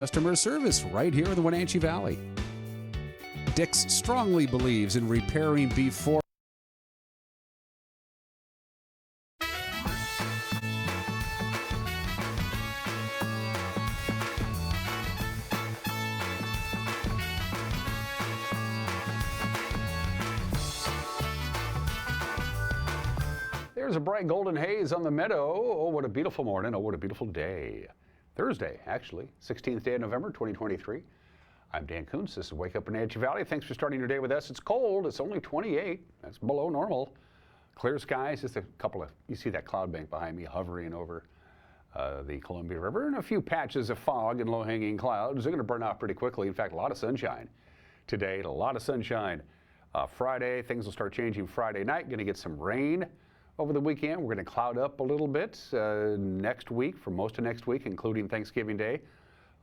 Customer service right here in the Wenatchee Valley. Dix strongly believes in repairing before. There's a bright golden haze on the meadow. Oh, what a beautiful morning. Oh, what a beautiful day. Thursday, actually, 16th day of November, 2023. I'm Dan Kuntz. This is Wake Up Wenatchee Valley. Thanks for starting your day with us. It's cold. It's only 28. That's below normal. Clear skies. Just a couple of, you see that cloud bank behind me hovering over the Columbia River, and a few patches of fog and low-hanging clouds. They're going to burn off pretty quickly. In fact, a lot of sunshine today. A lot of sunshine. Friday, things will start changing Friday night. Going to get some rain over the weekend. We're going to cloud up a little bit next week, for most of next week, including Thanksgiving Day.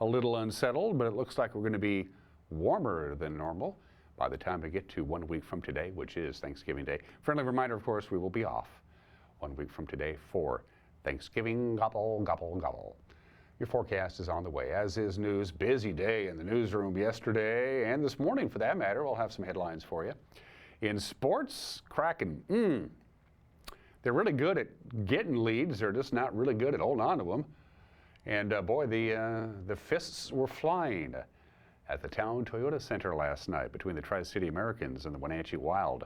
A little unsettled, but it looks like we're going to be warmer than normal by the time we get to 1 week from today, which is Thanksgiving Day. Friendly reminder, of course, we will be off 1 week from today for Thanksgiving. Gobble, gobble, gobble. Your forecast is on the way, as is news. Busy day in the newsroom yesterday and this morning, for that matter. We'll have some headlines for you. In sports, Kraken. They're really good at getting leads. They're just not really good at holding on to them. And boy, the fists were flying at the Town Toyota Center last night between the Tri-City Americans and the Wenatchee Wild.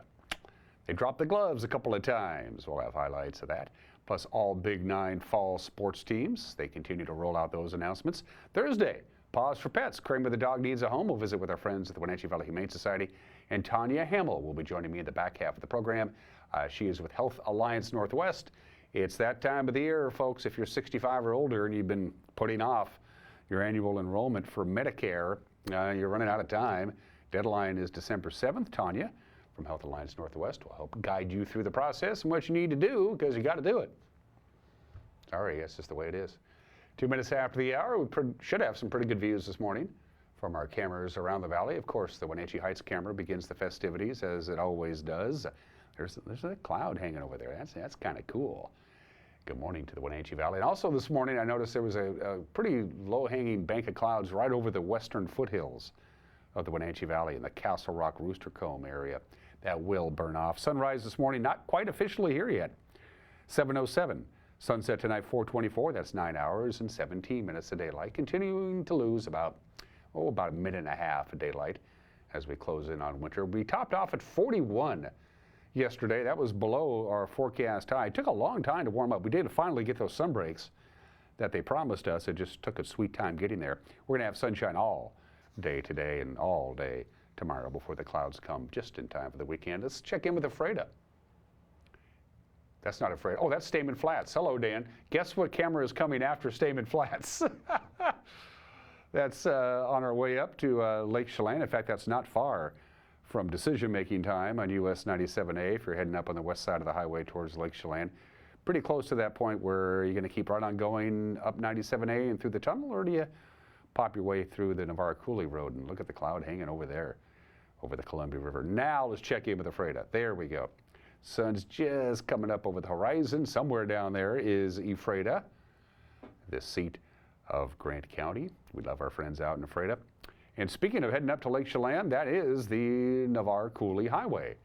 They dropped the gloves a couple of times. We'll have highlights of that. Plus all Big Nine fall sports teams. They continue to roll out those announcements. Thursday, Pause for Pets. Kramer the dog needs a home. We'll visit with our friends at the Wenatchee Valley Humane Society. And Tanya Hamill will be joining me in the back half of the program. She is with Health Alliance Northwest. It's that time of the year, folks. If you're 65 or older and you've been putting off your annual enrollment for Medicare, you're running out of time. Deadline is December 7th. Tanya from Health Alliance Northwest will help guide you through the process and what you need to do, because you got to do it. Sorry, that's just the way it is. 2 minutes after the hour, we should have some pretty good views this morning from our cameras around the valley. Of course, the Wenatchee Heights camera begins the festivities, as it always does. There's a cloud hanging over there. That's kind of cool. Good morning to the Wenatchee Valley. And also this morning, I noticed there was a pretty low-hanging bank of clouds right over the western foothills of the Wenatchee Valley in the Castle Rock Rooster Comb area. That will burn off. Sunrise this morning, not quite officially here yet. 7:07. Sunset tonight, 4:24. That's 9 hours and 17 minutes of daylight. Continuing to lose about a minute and a half of daylight as we close in on winter. We topped off at 41 yesterday. That was below our forecast high. It took a long time to warm up. We did finally get those sun breaks that they promised us. It just took a sweet time getting there. We're going to have sunshine all day today and all day tomorrow before the clouds come just in time for the weekend. Let's check in with Ephrata. That's not Ephrata. Oh, that's Stayman Flats. Hello, Dan. Guess what camera is coming after Stayman Flats? That's on our way up to Lake Chelan. In fact, that's not far from decision-making time on US 97A if you're heading up on the west side of the highway towards Lake Chelan. Pretty close to that point where you're going to keep right on going up 97A and through the tunnel, or do you pop your way through the Navarre Coulee Road and look at the cloud hanging over there, over the Columbia River. Now let's check in with Ephrata. There we go. Sun's just coming up over the horizon. Somewhere down there is Ephrata, the seat of Grant County. We love our friends out in Ephrata. And speaking of heading up to Lake Chelan, that is the Navarre Coulee Highway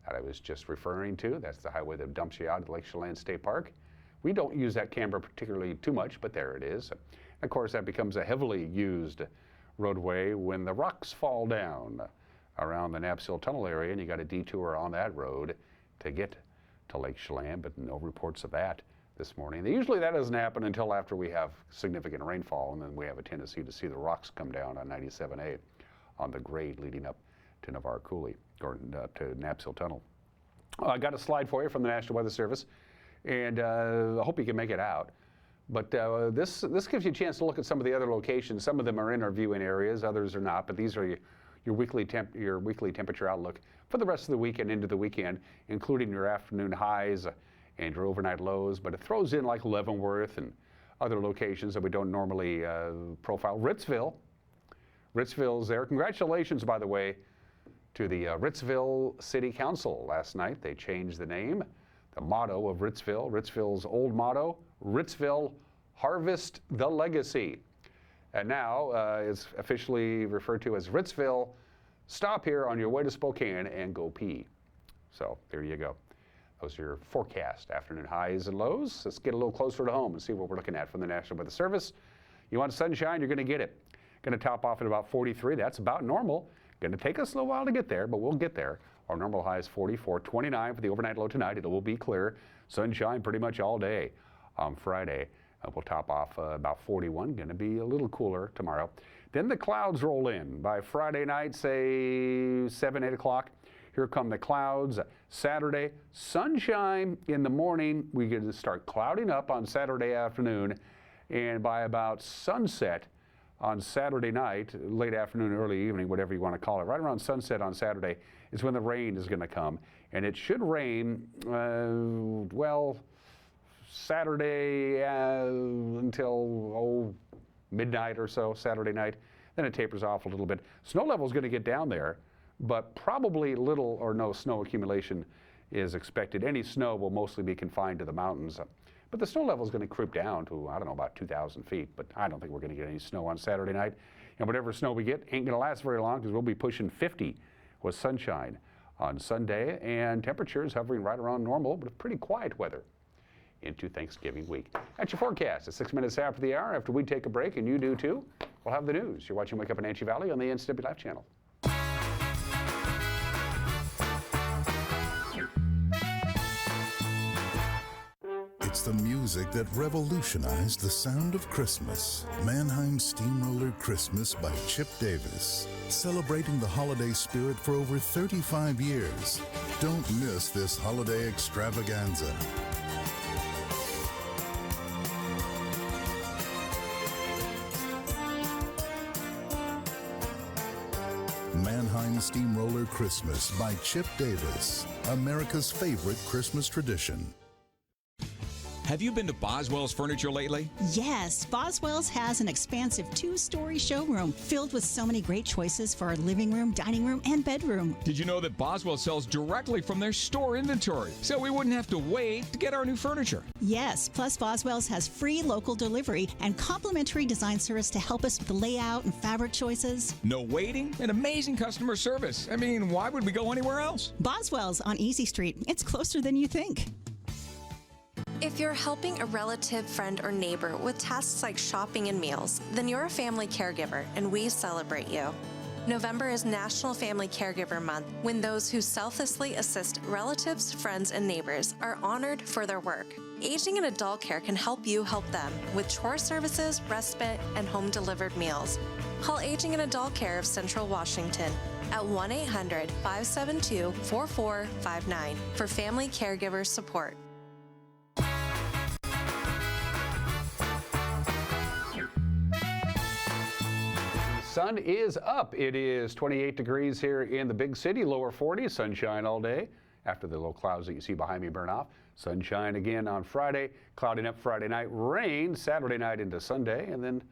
that I was just referring to. That's the highway that dumps you out at Lake Chelan State Park. We don't use that camera particularly too much, but there it is. Of course, that becomes a heavily used roadway when the rocks fall down around the Knapp's Hill Tunnel area, and you got a detour on that road to get to Lake Chelan, but no reports of that this morning. Usually that doesn't happen until after we have significant rainfall, and then we have a tendency to see the rocks come down on 97A on the grade leading up to Navarre Coulee, or to Knapp's Hill Tunnel. I got a slide for you from the National Weather Service, and I hope you can make it out. But this gives you a chance to look at some of the other locations. Some of them are in our viewing areas, others are not, but these are your weekly temperature outlook for the rest of the week and into the weekend, including your afternoon highs and your overnight lows. But it throws in like Leavenworth and other locations that we don't normally profile. Ritzville's there. Congratulations, by the way, to the Ritzville City Council last night. They changed the name, the motto of Ritzville. Ritzville's old motto, Ritzville, Harvest the Legacy. And now it's officially referred to as Ritzville. Stop here on your way to Spokane and go pee. So there you go. Those are your forecast afternoon highs and lows. Let's get a little closer to home and see what we're looking at from the National Weather Service. You want sunshine, you're going to get it. Going to top off at about 43. That's about normal. Going to take us a little while to get there, but we'll get there. Our normal high is 44, 29 for the overnight low tonight. It will be clear. Sunshine pretty much all day on Friday. We'll top off about 41. Going to be a little cooler tomorrow. Then the clouds roll in. By Friday night, say 7, 8 o'clock, here come the clouds. Saturday, sunshine in the morning. We're going to start clouding up on Saturday afternoon. And by about sunset on Saturday night, late afternoon, early evening, whatever you want to call it, right around sunset on Saturday is when the rain is going to come. And it should rain, well, Saturday until midnight or so, Saturday night. Then it tapers off a little bit. Snow level is going to get down there, but probably little or no snow accumulation is expected. Any snow will mostly be confined to the mountains. But the snow level is going to creep down to, I don't know, about 2,000 feet. But I don't think we're going to get any snow on Saturday night. And whatever snow we get ain't going to last very long because we'll be pushing 50 with sunshine on Sunday. And temperatures hovering right around normal, but pretty quiet weather into Thanksgiving week. That's your forecast at 6 minutes after the hour. After we take a break, and you do too, we'll have the news. You're watching Wake Up in Wenatchee Valley on the NCW Live channel. It's the music that revolutionized the sound of Christmas. Mannheim Steamroller Christmas by Chip Davis. Celebrating the holiday spirit for over 35 years. Don't miss this holiday extravaganza. Mannheim Steamroller Christmas by Chip Davis. America's favorite Christmas tradition. Have you been to Boswell's Furniture lately? Yes, Boswell's has an expansive 2-story showroom filled with so many great choices for our living room, dining room, and bedroom. Did you know that Boswell sells directly from their store inventory, so we wouldn't have to wait to get our new furniture? Yes, plus Boswell's has free local delivery and complimentary design service to help us with the layout and fabric choices. No waiting and amazing customer service. I mean, why would we go anywhere else? Boswell's on Easy Street. It's closer than you think. If you're helping a relative, friend, or neighbor with tasks like shopping and meals, then you're a family caregiver, and we celebrate you. November is National Family Caregiver Month, when those who selflessly assist relatives, friends, and neighbors are honored for their work. Aging in Adult Care can help you help them with chore services, respite, and home-delivered meals. Call Aging in Adult Care of Central Washington at 1-800-572-4459 for family caregiver support. Sun is up. It is 28 degrees here in the big city, lower 40s, sunshine all day. After the low clouds that you see behind me burn off, sunshine again on Friday, clouding up Friday night, rain Saturday night into Sunday, and then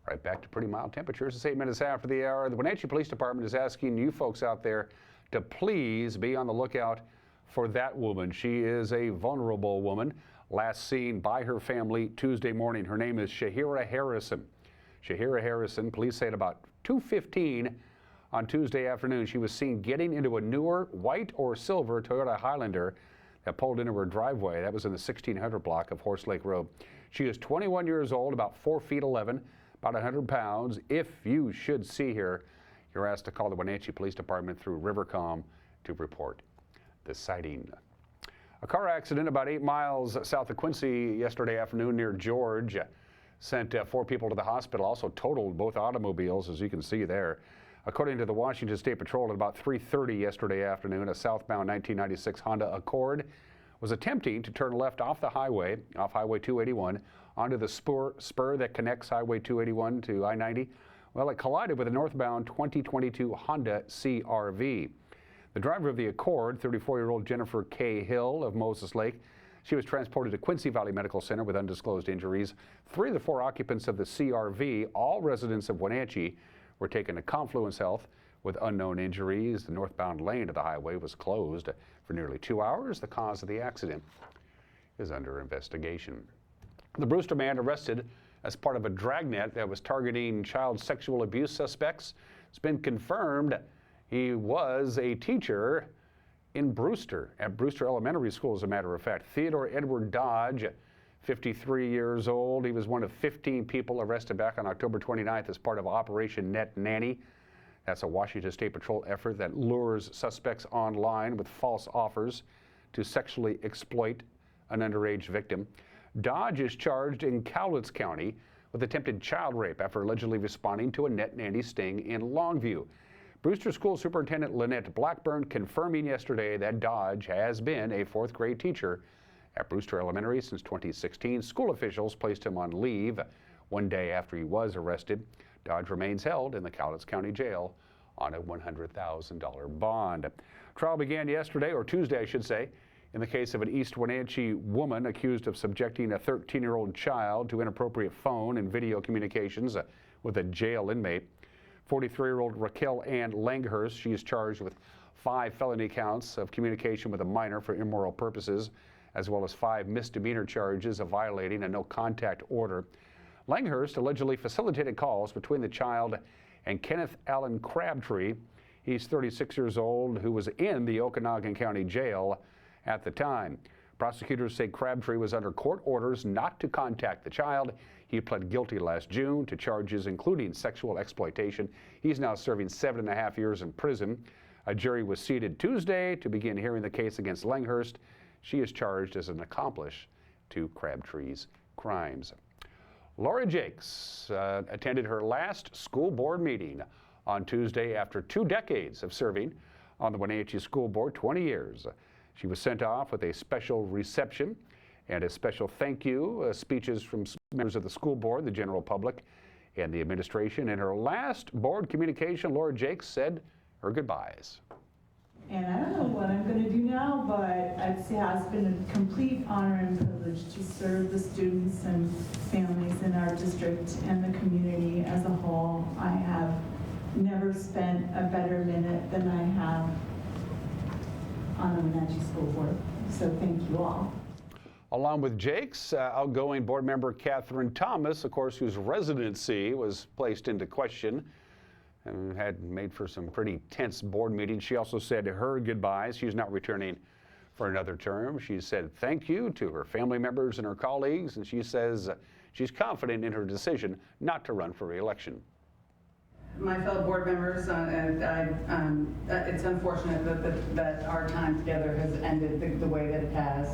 right back to pretty mild temperatures. It's 8 minutes after the hour. The Wenatchee Police Department is asking you folks out there to please be on the lookout for that woman. She is a vulnerable woman, last seen by her family Tuesday morning. Her name is Shahira Harrison. Shahira Harrison, police say at about 2:15 on Tuesday afternoon, she was seen getting into a newer white or silver Toyota Highlander that pulled into her driveway. That was in the 1600 block of Horse Lake Road. She is 21 years old, about 4 feet 11, about 100 pounds. If you should see her, you're asked to call the Wenatchee Police Department through Rivercom to report the sighting. A car accident about 8 miles south of Quincy yesterday afternoon near George sent 4 people to the hospital, also totaled both automobiles, as you can see there. According to the Washington State Patrol, at about 3:30 yesterday afternoon, a southbound 1996 Honda Accord was attempting to turn left off the highway, off Highway 281, onto the spur that connects Highway 281 to I-90. Well, it collided with a northbound 2022 Honda CR-V. The driver of the Accord, 34-year-old Jennifer K. Hill of Moses Lake, she was transported to Quincy Valley Medical Center with undisclosed injuries. 3 of the 4 occupants of the CR-V, all residents of Wenatchee, were taken to Confluence Health with unknown injuries. The northbound lane of the highway was closed for nearly 2 hours. The cause of the accident is under investigation. The Brewster man arrested as part of a dragnet that was targeting child sexual abuse suspects. It's been confirmed he was a teacher in Brewster, at Brewster Elementary School, as a matter of fact. Theodore Edward Dodge, 53 years old. He was one of 15 people arrested back on October 29th as part of Operation Net Nanny. That's a Washington State Patrol effort that lures suspects online with false offers to sexually exploit an underage victim. Dodge is charged in Cowlitz County with attempted child rape after allegedly responding to a net nanny sting in Longview. Brewster School Superintendent Lynette Blackburn confirming yesterday that Dodge has been a fourth grade teacher at Brewster Elementary since 2016. School officials placed him on leave one day after he was arrested. Dodge remains held in the Cowlitz County Jail on a $100,000 bond. Trial began yesterday, or Tuesday I should say, in the case of an East Wenatchee woman accused of subjecting a 13-year-old child to inappropriate phone and video communications with a jail inmate. 43-year-old Raquel Ann Langhurst, she is charged with 5 felony counts of communication with a minor for immoral purposes, as well as 5 misdemeanor charges of violating a no-contact order. Langhurst allegedly facilitated calls between the child and Kenneth Allen Crabtree. He's 36 years old, who was in the Okanagan County Jail at the time. Prosecutors say Crabtree was under court orders not to contact the child. He pled guilty last June to charges including sexual exploitation. He's now serving 7.5 years in prison. A jury was seated Tuesday to begin hearing the case against Langhurst. She is charged as an accomplice to Crabtree's crimes. Laura Jakes attended her last school board meeting on Tuesday after 2 decades of serving on the Wenatchee School Board, 20 years. She was sent off with a special reception and a special thank you speeches from members of the school board, the general public, and the administration. In her last board communication, Laura Jakes said her goodbyes. And I don't know what I'm going to do now, but it has been a complete honor and privilege to serve the students and families in our district and the community as a whole. I have never spent a better minute than I have on the Wenatchee School Board. So thank you all. Along with Jakes, outgoing board member Catherine Thomas, of course, whose residency was placed into question and had made for some pretty tense board meetings. She also said her goodbyes. She's not returning for another term. She said thank you to her family members and her colleagues, and she says she's confident in her decision not to run for re-election. My fellow board members, it's unfortunate that our time together has ended the way that it has.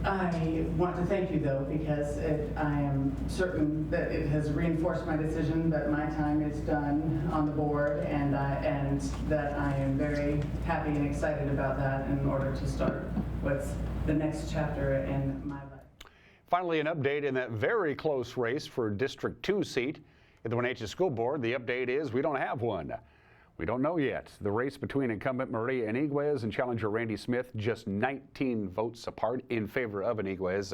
I want to thank you, though, because I am certain that it has reinforced my decision that my time is done on the board, and that I am very happy and excited about that in order to start what's the next chapter in my life. Finally, an update in that very close race for District 2 seat at the Wenatchee School Board. The update is we don't have one. We don't know yet. The race between incumbent Maria Iniguez and challenger Randy Smith just 19 votes apart in favor of Iniguez.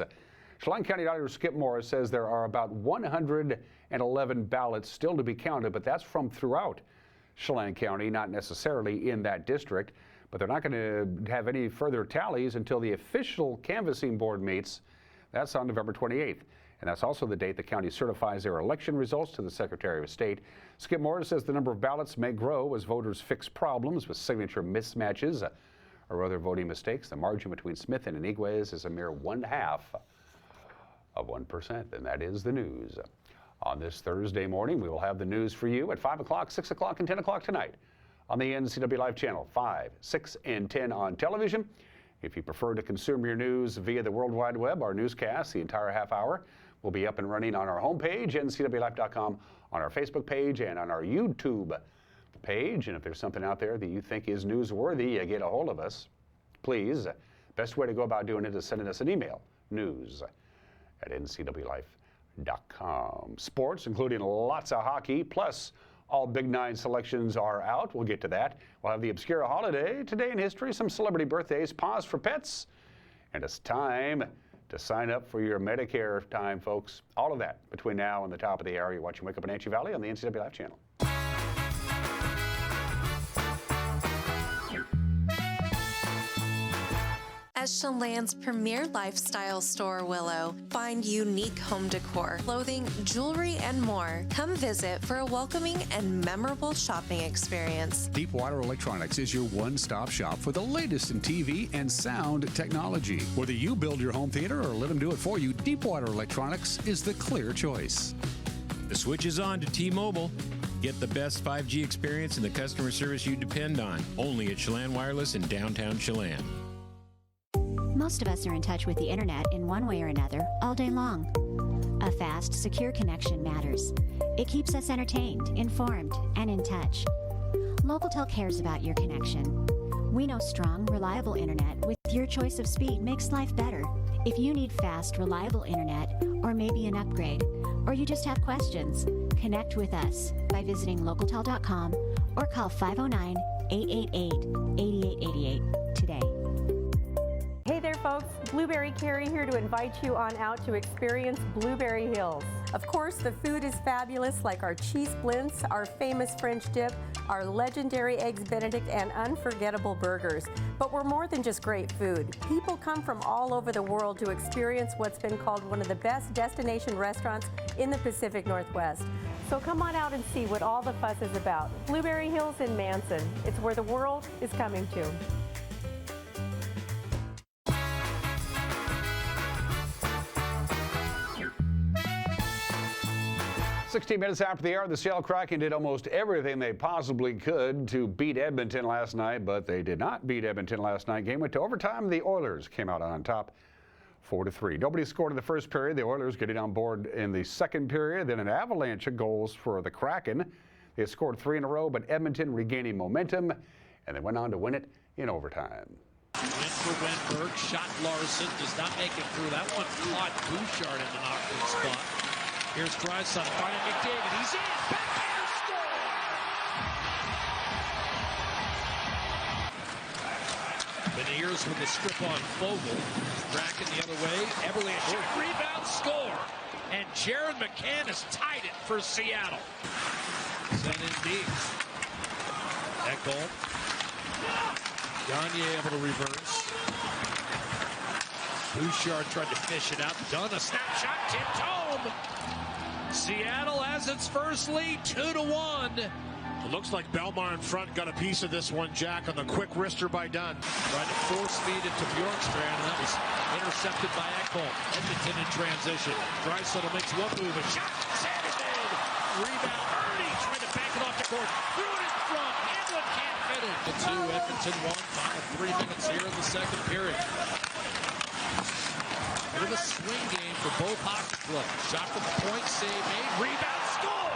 Chelan County Auditor Skip Morris says there are about 111 ballots still to be counted, but that's from throughout Chelan County, not necessarily in that district. But they're not going to have any further tallies until the official canvassing board meets. That's on November 28th. And that's also the date the county certifies their election results to the Secretary of State. Skip Morris says the number of ballots may grow as voters fix problems with signature mismatches or other voting mistakes. The margin between Smith and Iniguez is a mere 1/2 of 1%. And that is the news. On this Thursday morning, we will have the news for you at 5 o'clock, 6 o'clock, and 10 o'clock tonight on the NCW Live channel, 5, 6, and 10 on television. If you prefer to consume your news via the World Wide Web, our newscast, the entire half hour, will be up and running on our homepage, ncwlife.com, on our Facebook page, and on our YouTube page. And if there's something out there that you think is newsworthy, get a hold of us, please. Best way to go about doing it is sending us an email, news@ncwlife.com. Sports, including lots of hockey, plus all Big Nine selections are out. We'll get to that. We'll have the Obscura Holiday, Today in History, some celebrity birthdays, pause for pets, and it's time to sign up for your Medicare time, folks. All of that between now and the top of the hour. You're watching Wake Up in Wenatchee Valley on the NCW Live channel. As Chelan's premier lifestyle store, Willow, find unique home decor, clothing, jewelry, and more. Come visit for a welcoming and memorable shopping experience. Deepwater Electronics is your one-stop shop for the latest in TV and sound technology. Whether you build your home theater or let them do it for you, Deepwater Electronics is the clear choice. The switch is on to T-Mobile. Get the best 5G experience and the customer service you depend on. Only at Chelan Wireless in downtown Chelan. Most of us are in touch with the internet in one way or another all day long. A fast, secure connection matters. It keeps us entertained, informed, and in touch. Locatel cares about your connection. We know strong, reliable internet with your choice of speed makes life better. If you need fast, reliable internet, or maybe an upgrade, or you just have questions, connect with us by visiting Locatel.com or call 509-888-8888 today. Hey there folks, Blueberry Carrie here to invite you on out to experience Blueberry Hills. Of course, the food is fabulous, like our cheese splints, our famous French dip, our legendary Eggs Benedict, and unforgettable burgers. But we're more than just great food. People come from all over the world to experience what's been called one of the best destination restaurants in the Pacific Northwest. So come on out and see what all the fuss is about. Blueberry Hills in Manson. It's where the world is coming to. 16 minutes after the hour, the Seattle Kraken did almost everything they possibly could to beat Edmonton last night, but they did not beat Edmonton last night. Game went to overtime. The Oilers came out on top 4-3. Nobody scored in the first period. The Oilers getting on board in the second period. Then an avalanche of goals for the Kraken. They scored 3 in a row, but Edmonton regaining momentum, and they went on to win it in overtime. Went for Wenberg, shot Larson, does not make it through. That one caught Bouchard in an awkward spot. Here's Draisaitl finding McDavid. He's in. Backhand score! Beniers with the strip on Fogle. Kraken the other way. Eberle a shot, rebound, score. And Jared McCann has tied it for Seattle. Sent in deep. Ekholm. Gagne able to reverse. Bouchard tried to fish it out. Dunn a snapshot, tipped home. Seattle has its first lead, 2-1. It looks like Belmar in front got a piece of this one, Jack, on the quick wrister by Dunn. Tried to force feed it to Bjorkstrand, and that was intercepted by Ekholm. Edmonton in transition. Draisaitl makes one move, a shot, sanded in. Rebound, Ernie trying to bank it off the court. Threw it in front, Edwin can't fit it. The 2, Edmonton 1, final 3 minutes here in the second period. Bit of a swing game for both hockey clubs. Shot from the point, save made, rebound, score!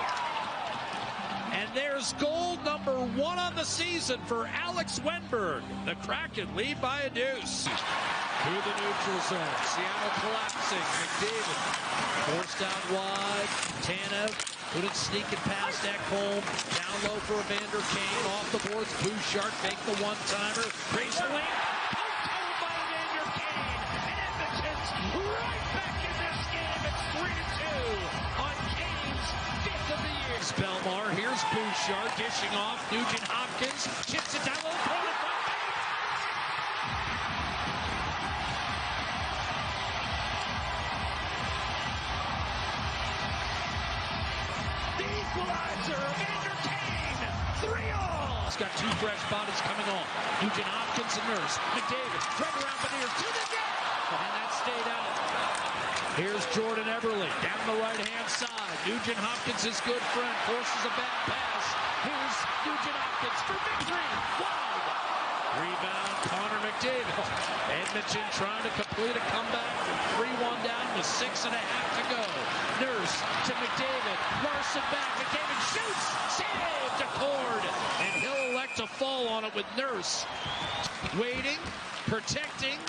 And there's goal number 1 on the season for Alex Wenberg. The Kraken lead by a deuce. To the neutral zone. Seattle collapsing. McDavid forced out wide. Tanev couldn't sneak it past Ekholm. Down low for Evander Kane. Off the boards. Bouchard make the one-timer. Raise the lane. Right back in this game, it's 3-2 on Kane's 5th of the year. Belmar, here's Bouchard dishing off. Nugent Hopkins chips it down low. The equalizer, Evander Kane, 3-all. He's got 2 fresh bodies coming on. Nugent Hopkins and Nurse. McDavid, right around Beniers to the net. And that stayed out. Here's Jordan Eberle down the right-hand side. Nugent Hopkins, his good friend, forces a bad pass. Here's Nugent Hopkins for victory. Wide. Rebound, Connor McDavid. Edmonton trying to complete a comeback from 3-1 down with 6.5 to go. Nurse to McDavid. Larson back. McDavid shoots. Saved. Accord. And he'll elect to fall on it with Nurse. Waiting. Protecting.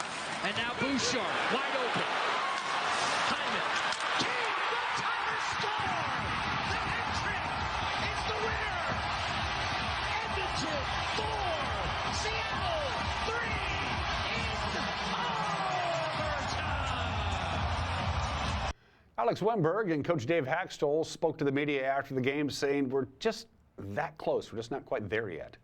And now Bouchard, wide open. Hyman. Kane, one-timer score! The hat trick is the winner! Edmonton 4, Seattle 3 in overtime! Alex Wenberg and Coach Dave Hackstall spoke to the media after the game saying, we're just that close. We're just not quite there yet.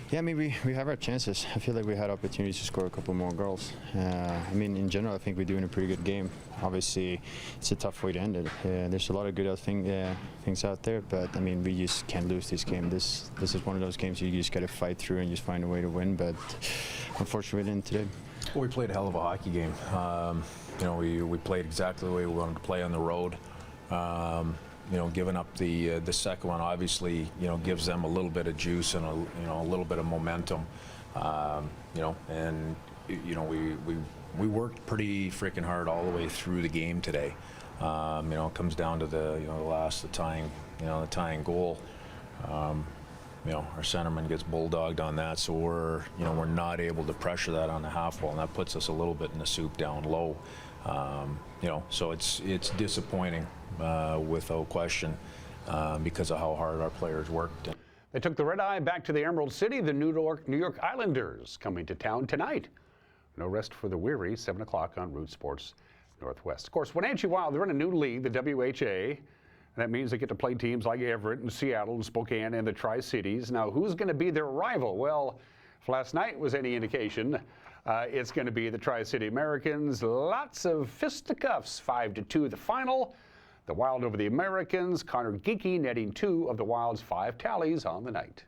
Yeah, I mean, we have our chances. I feel like we had opportunities to score a couple more goals. I mean, in general, I think we're doing a pretty good game. Obviously, it's a tough way to end it. There's a lot of good things out there, but I mean, we just can't lose this game. This is one of those games you just got to fight through and just find a way to win, but unfortunately, we didn't today. Well, we played a hell of a hockey game. You know, we played exactly the way we wanted to play on the road. You know, giving up the second one obviously, you know, gives them a little bit of juice and a little bit of momentum. You know, and you know, we worked pretty freaking hard all the way through the game today. You know, it comes down to the tying goal. You know, our centerman gets bulldogged on that, so we're not able to pressure that on the half wall, and that puts us a little bit in the soup down low. You know, so it's disappointing. Without question, because of how hard our players worked. They took the red eye back to the Emerald City. The New York Islanders coming to town tonight. No rest for the weary, 7 o'clock on Root Sports Northwest. Of course, Wenatchee Wild, they're in a new league, the WHA. And that means they get to play teams like Everett and Seattle and Spokane and the Tri-Cities. Now, who's going to be their rival? Well, if last night was any indication, it's going to be the Tri-City Americans. Lots of fisticuffs, 5-2 the final. The Wild over the Americans. Connor Geekie netting 2 of the Wild's 5 tallies on the night.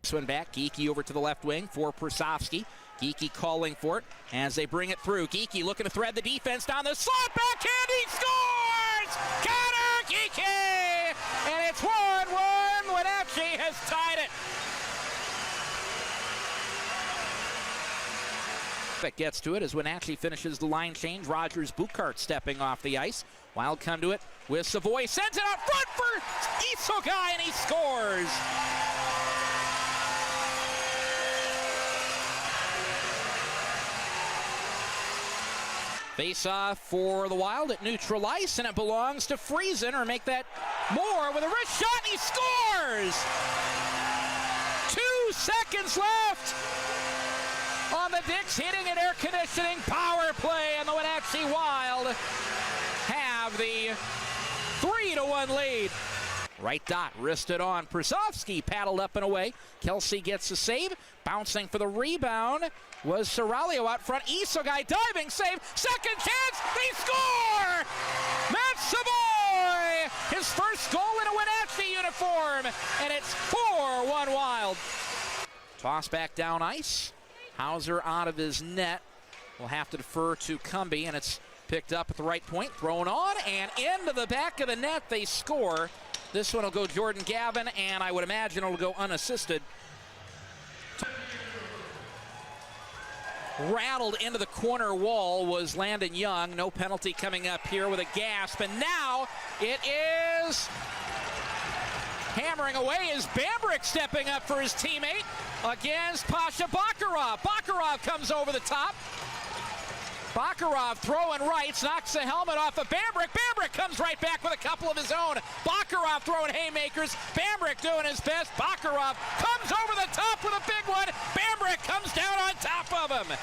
Swing back, Geekie over to the left wing for Prasovsky. Geekie calling for it as they bring it through. Geekie looking to thread the defense down the slot, backhand, he scores! Connor Geekie! And it's 1-1. Wenatchee has tied it. That gets to it as Wenatchee finishes the line change. Rogers Bukart stepping off the ice. Wild come to it with Savoy, sends it out front for Isogai, and he scores. Face-off for the Wild at neutral ice, and it belongs to Friesen, or make that more with a wrist shot, and he scores! 2 seconds left on the Dick's Heating and Air Conditioning power play, and the Wenatchee Wild have the 3-1 lead. Right dot, wristed on. Prasovsky paddled up and away. Kelsey gets a save. Bouncing for the rebound was Serralio out front. Isogai diving save. Second chance. They score! Matt Savoy! His first goal in a Wenatchee uniform. And it's 4-1 Wild. Toss back down ice. Hauser out of his net. We'll have to defer to Cumby, and it's picked up at the right point, thrown on, and into the back of the net. They score. This one will go Jordan Gavin, and I would imagine it'll go unassisted. Rattled into the corner wall was Landon Young. No penalty coming up here with a gasp, and now it is hammering away is Bambrick stepping up for his teammate against Pasha Bakarov. Bakarov comes over the top. Bakarov throwing rights, knocks the helmet off of Bambrick. Bambrick comes right back with a couple of his own. Bakarov throwing haymakers. Bambrick doing his best. Bakarov comes over the top with a big one. Bambrick comes down on top of him.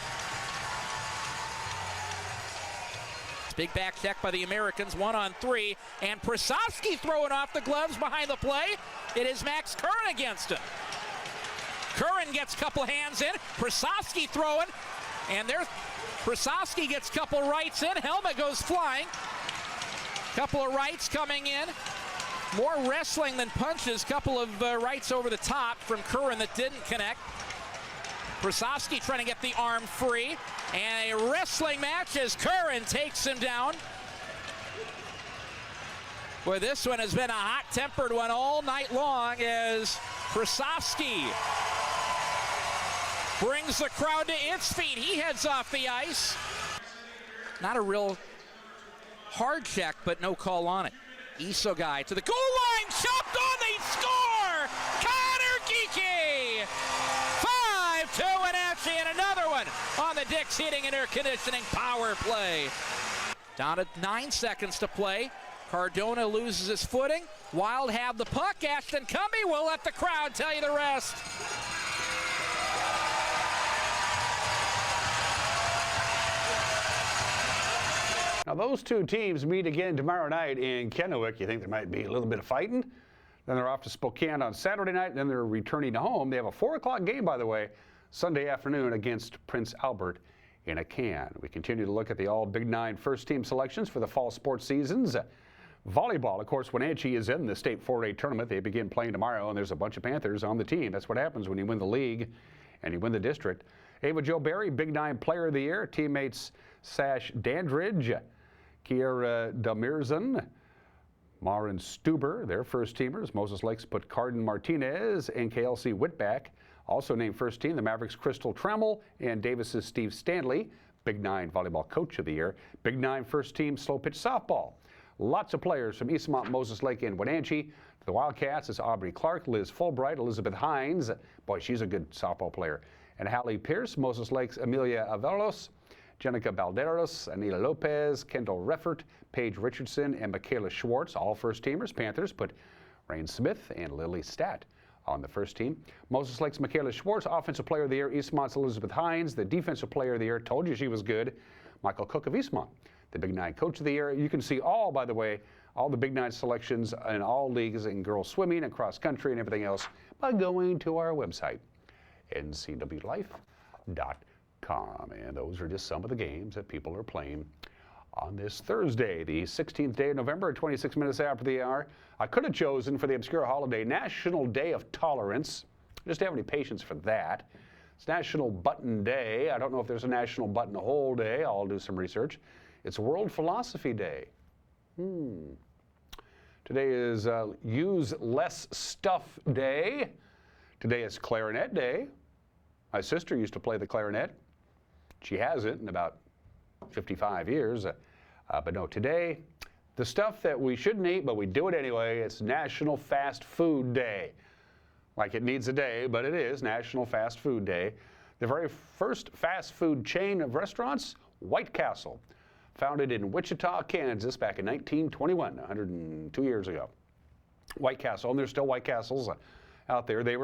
Big back check by the Americans, 1-on-3, and Prasovsky throwing off the gloves behind the play. It is Max Curran against him. Curran gets a couple hands in. Prasovsky throwing, and there's Prasovsky gets a couple rights in. Helmet goes flying. Couple of rights coming in. More wrestling than punches. Couple of rights over the top from Curran that didn't connect. Prasovsky trying to get the arm free. And a wrestling match as Curran takes him down. Well, this one has been a hot-tempered one all night long as Prasovsky brings the crowd to its feet. He heads off the ice. Not a real hard check, but no call on it. Isogai to the goal line, chopped on, they score! Connor Geekie! 5-2 Wenatchee, and another one on the Dick's Heating and Air Conditioning power play. Down to 9 seconds to play. Cardona loses his footing. Wild have the puck. Ashton Cumby will let the crowd tell you the rest. Now those two teams meet again tomorrow night in Kennewick. You think there might be a little bit of fighting? Then they're off to Spokane on Saturday night, and then they're returning to home. They have a 4 o'clock game, by the way, Sunday afternoon against Prince Albert in a can. We continue to look at the all Big 9 first team selections for the fall sports seasons. Volleyball, of course, Wenatchee is in the state 4A tournament. They begin playing tomorrow, and there's a bunch of Panthers on the team. That's what happens when you win the league and you win the district. Ava Jo Berry, Big 9 Player of the Year. Teammates Sash Dandridge, Kiera Demirzan, Marin Stuber, their first teamers. Moses Lakes put Carden Martinez and KLC Whitback. Also named first team, the Mavericks' Crystal Trammell and Davis's Steve Stanley, Big 9 Volleyball Coach of the Year. Big 9 first team slow pitch softball. Lots of players from Eastmont, Moses Lake, and Wenatchee. For the Wildcats, it's Aubrey Clark, Liz Fulbright, Elizabeth Hines. Boy, she's a good softball player. And Hallie Pierce, Moses Lake's Amelia Avelos, Jenica Balderos, Anila Lopez, Kendall Reffert, Paige Richardson, and Michaela Schwartz, all first teamers. Panthers put Rain Smith and Lily Statt on the first team. Moses Lake's Michaela Schwartz, Offensive Player of the Year. Eastmont's Elizabeth Hines, the Defensive Player of the Year. Told you she was good. Michael Cook of Eastmont, the Big 9 Coach of the Year. You can see all, by the way, all the Big 9 selections in all leagues in girls swimming and cross country and everything else by going to our website, ncwlife.com. And those are just some of the games that people are playing on this Thursday, the 16th day of November, 26 minutes after the hour. I could have chosen for the obscure holiday National Day of Tolerance. I just don't have any patience for that. It's National Button Day. I don't know if there's a National Buttonhole Day. I'll do some research. It's World Philosophy Day. Today is Use Less Stuff Day. Today is Clarinet Day. My sister used to play the clarinet. She hasn't in about 55 years. But no, today, the stuff that we shouldn't eat, but we do it anyway, it's National Fast Food Day. Like it needs a day, but it is National Fast Food Day. The very first fast food chain of restaurants, White Castle, founded in Wichita, Kansas back in 1921, 102 years ago. White Castle, and there's still White Castles out there. They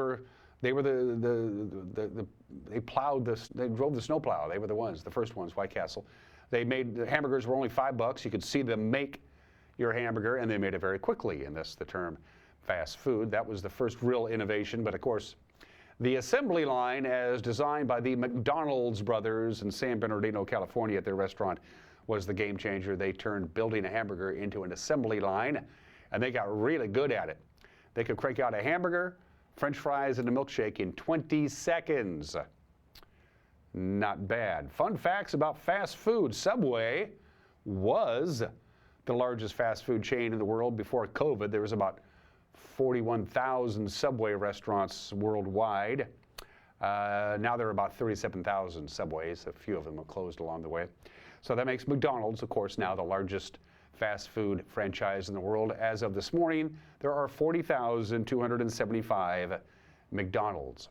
plowed this, they drove the snowplow. They were the ones, the first ones, White Castle. They made, the hamburgers were only $5. You could see them make your hamburger, and they made it very quickly, and that's the term fast food. That was the first real innovation, but of course, the assembly line, as designed by the McDonald's brothers in San Bernardino, California at their restaurant, was the game changer. They turned building a hamburger into an assembly line, and they got really good at it. They could crank out a hamburger, French fries, and a milkshake in 20 seconds. Not bad. Fun facts about fast food. Subway was the largest fast food chain in the world before COVID. There was about 41,000 Subway restaurants worldwide. Now there are about 37,000 Subways. A few of them have closed along the way. So that makes McDonald's, of course, now the largest fast food franchise in the world. As of this morning, there are 40,275 McDonald's.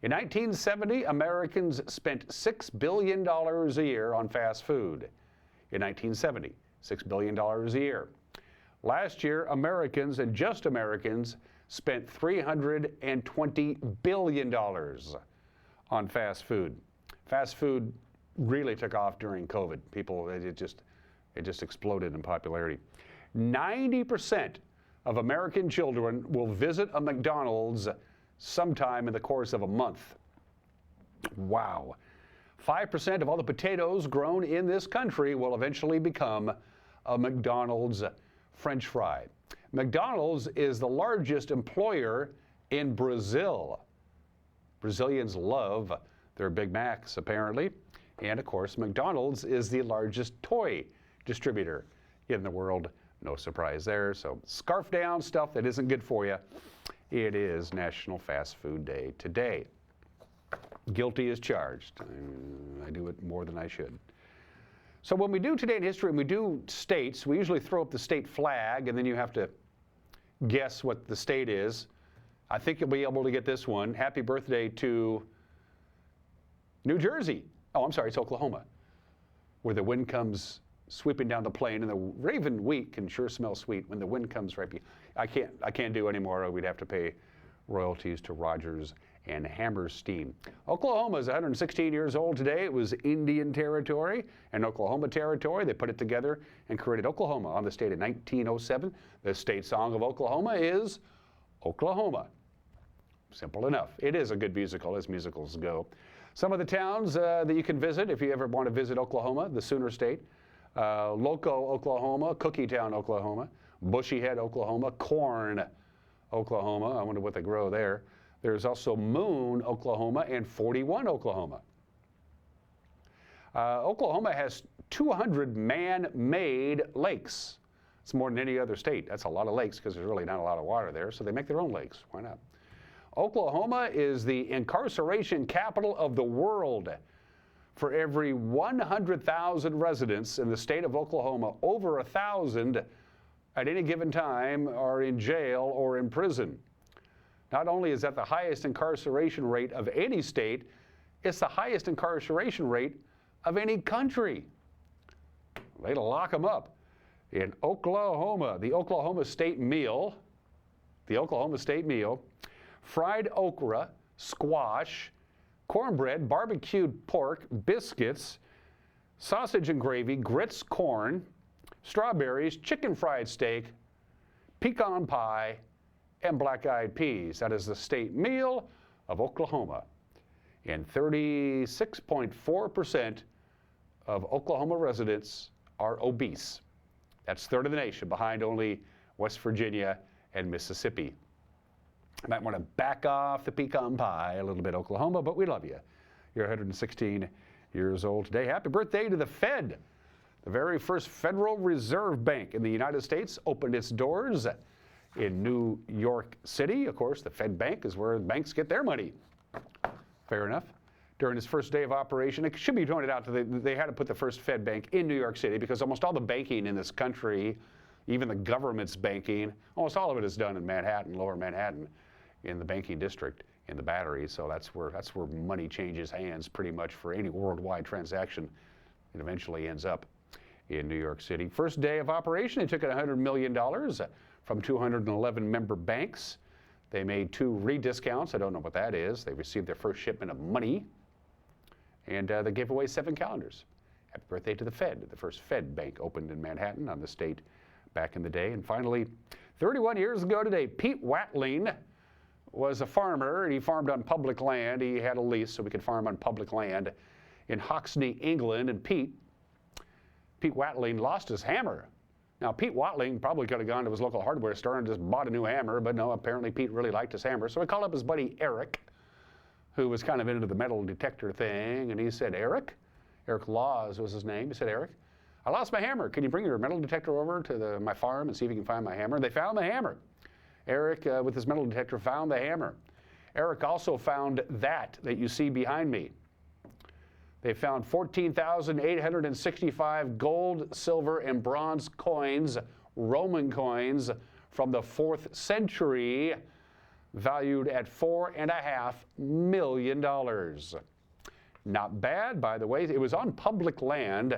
In 1970, Americans spent $6 billion a year on fast food. In 1970, $6 billion a year. Last year, Americans, and just Americans, spent $320 billion on fast food. Fast food really took off during COVID. People, it just exploded in popularity. 90% of American children will visit a McDonald's sometime in the course of a month. Wow. 5% of all the potatoes grown in this country will eventually become a McDonald's French fry. McDonald's is the largest employer in Brazil. Brazilians love their Big Macs, apparently. And of course, McDonald's is the largest toy distributor in the world. No surprise there. So scarf down stuff that isn't good for you. It is National Fast Food Day today. Guilty as charged. I do it more than I should. So when we do Today in History and we do states, we usually throw up the state flag and then you have to guess what the state is. I think you'll be able to get this one. Happy birthday to New Jersey. Oh, I'm sorry, it's Oklahoma, where the wind comes sweeping down the plain, and the raven wheat can sure smell sweet when the wind comes right behind. I can't do anymore. We'd have to pay royalties to Rogers and Hammerstein. Oklahoma is 116 years old today. It was Indian Territory and Oklahoma Territory. They put it together and created Oklahoma on the state in 1907. The state song of Oklahoma is Oklahoma. Simple enough. It is a good musical, as musicals go. Some of the towns that you can visit if you ever want to visit Oklahoma, the Sooner State, Loco, Oklahoma, Cookietown, Oklahoma, Bushy Head, Oklahoma, Corn, Oklahoma. I wonder what they grow there. There's also Moon, Oklahoma, and 41, Oklahoma. Oklahoma has 200 man-made lakes. It's more than any other state. That's a lot of lakes because there's really not a lot of water there, so they make their own lakes. Why not? Oklahoma is the incarceration capital of the world. For every 100,000 residents in the state of Oklahoma, over 1,000 at any given time are in jail or in prison. Not only is that the highest incarceration rate of any state, it's the highest incarceration rate of any country. They'd lock them up. In Oklahoma, the Oklahoma State meal, fried okra, squash, cornbread, barbecued pork, biscuits, sausage and gravy, grits, corn, strawberries, chicken fried steak, pecan pie, and black-eyed peas. That is the state meal of Oklahoma. And 36.4% of Oklahoma residents are obese. That's third of the nation, behind only West Virginia and Mississippi. You might want to back off the pecan pie a little bit, Oklahoma, but we love you. You're 116 years old today. Happy birthday to the Fed. The very first Federal Reserve Bank in the United States opened its doors in New York City. Of course, the Fed Bank is where banks get their money. Fair enough. During its first day of operation, it should be pointed out that they had to put the first Fed Bank in New York City because almost all the banking in this country, even the government's banking, almost all of it is done in Manhattan, lower Manhattan, in the banking district, in the Battery. So that's where money changes hands pretty much for any worldwide transaction. It eventually ends up in New York City. First day of operation, they took in $100 million from 211 member banks. They made 2 rediscounts. I don't know what that is. They received their first shipment of money. And they gave away 7 calendars. Happy birthday to the Fed. The first Fed Bank opened in Manhattan on the state back in the day. And finally, 31 years ago today, Pete Watling was a farmer, and he farmed on public land. He had a lease so we could farm on public land in Hoxne, England. And Pete Watling lost his hammer. Now, Pete Watling probably could have gone to his local hardware store and just bought a new hammer, but no, apparently Pete really liked his hammer. So he called up his buddy Eric, who was kind of into the metal detector thing, and he said, Eric Laws was his name. He said, Eric, I lost my hammer. Can you bring your metal detector over to my farm and see if you can find my hammer? They found the hammer. Eric, with his metal detector, found the hammer. Eric also found that you see behind me. They found 14,865 gold, silver, and bronze coins, Roman coins, from the 4th century, valued at $4.5 million. Not bad, by the way. It was on public land,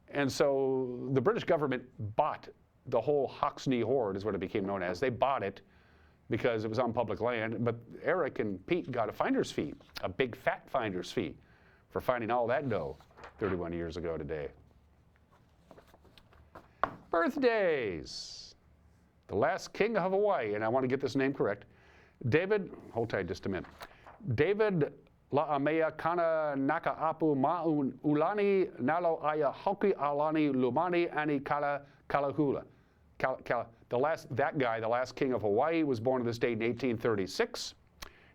and so the British government bought the whole Hoxne hoard, is what it became known as. They bought it because it was on public land, but Eric and Pete got a finder's fee, a big fat finder's fee, for finding all that dough 31 years ago today. Birthdays. The last king of Hawaii, and I want to get this name correct, David, hold tight just a minute, David La'amea Kana Naka'apu Ma'un Ulani Nalo Aya Hoki Alani Lumani Ani Kalahula. The last king of Hawaii, was born on this date in 1836,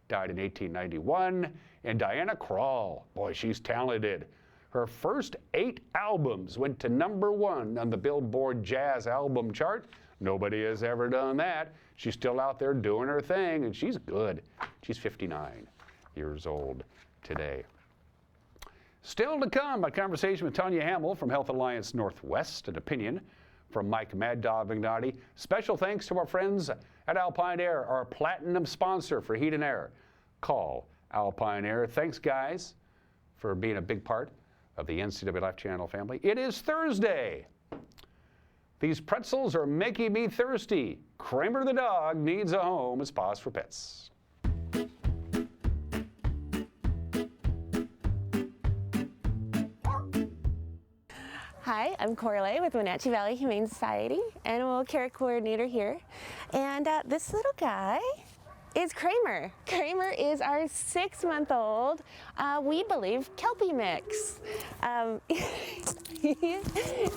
died in 1891. And Diana Krall, boy, she's talented. Her first 8 albums went to #1 on the Billboard Jazz Album Chart. Nobody has ever done that. She's still out there doing her thing, and she's good. She's 59 years old today. Still to come, a conversation with Tanya Hamill from Health Alliance Northwest, an opinion from Mike Mad Dog Magnotti. Special thanks to our friends at Alpine Air, our platinum sponsor for heat and air. Call Alpine Air. Thanks, guys, for being a big part of the NCW Life Channel family. It is Thursday. These pretzels are making me thirsty. Kramer the dog needs a home. It's Paws for Pets. Hi, I'm Corley with Wenatchee Valley Humane Society, Animal Care Coordinator here. And this little guy is Kramer. Kramer is our 6-month-old, we believe, Kelpie mix. He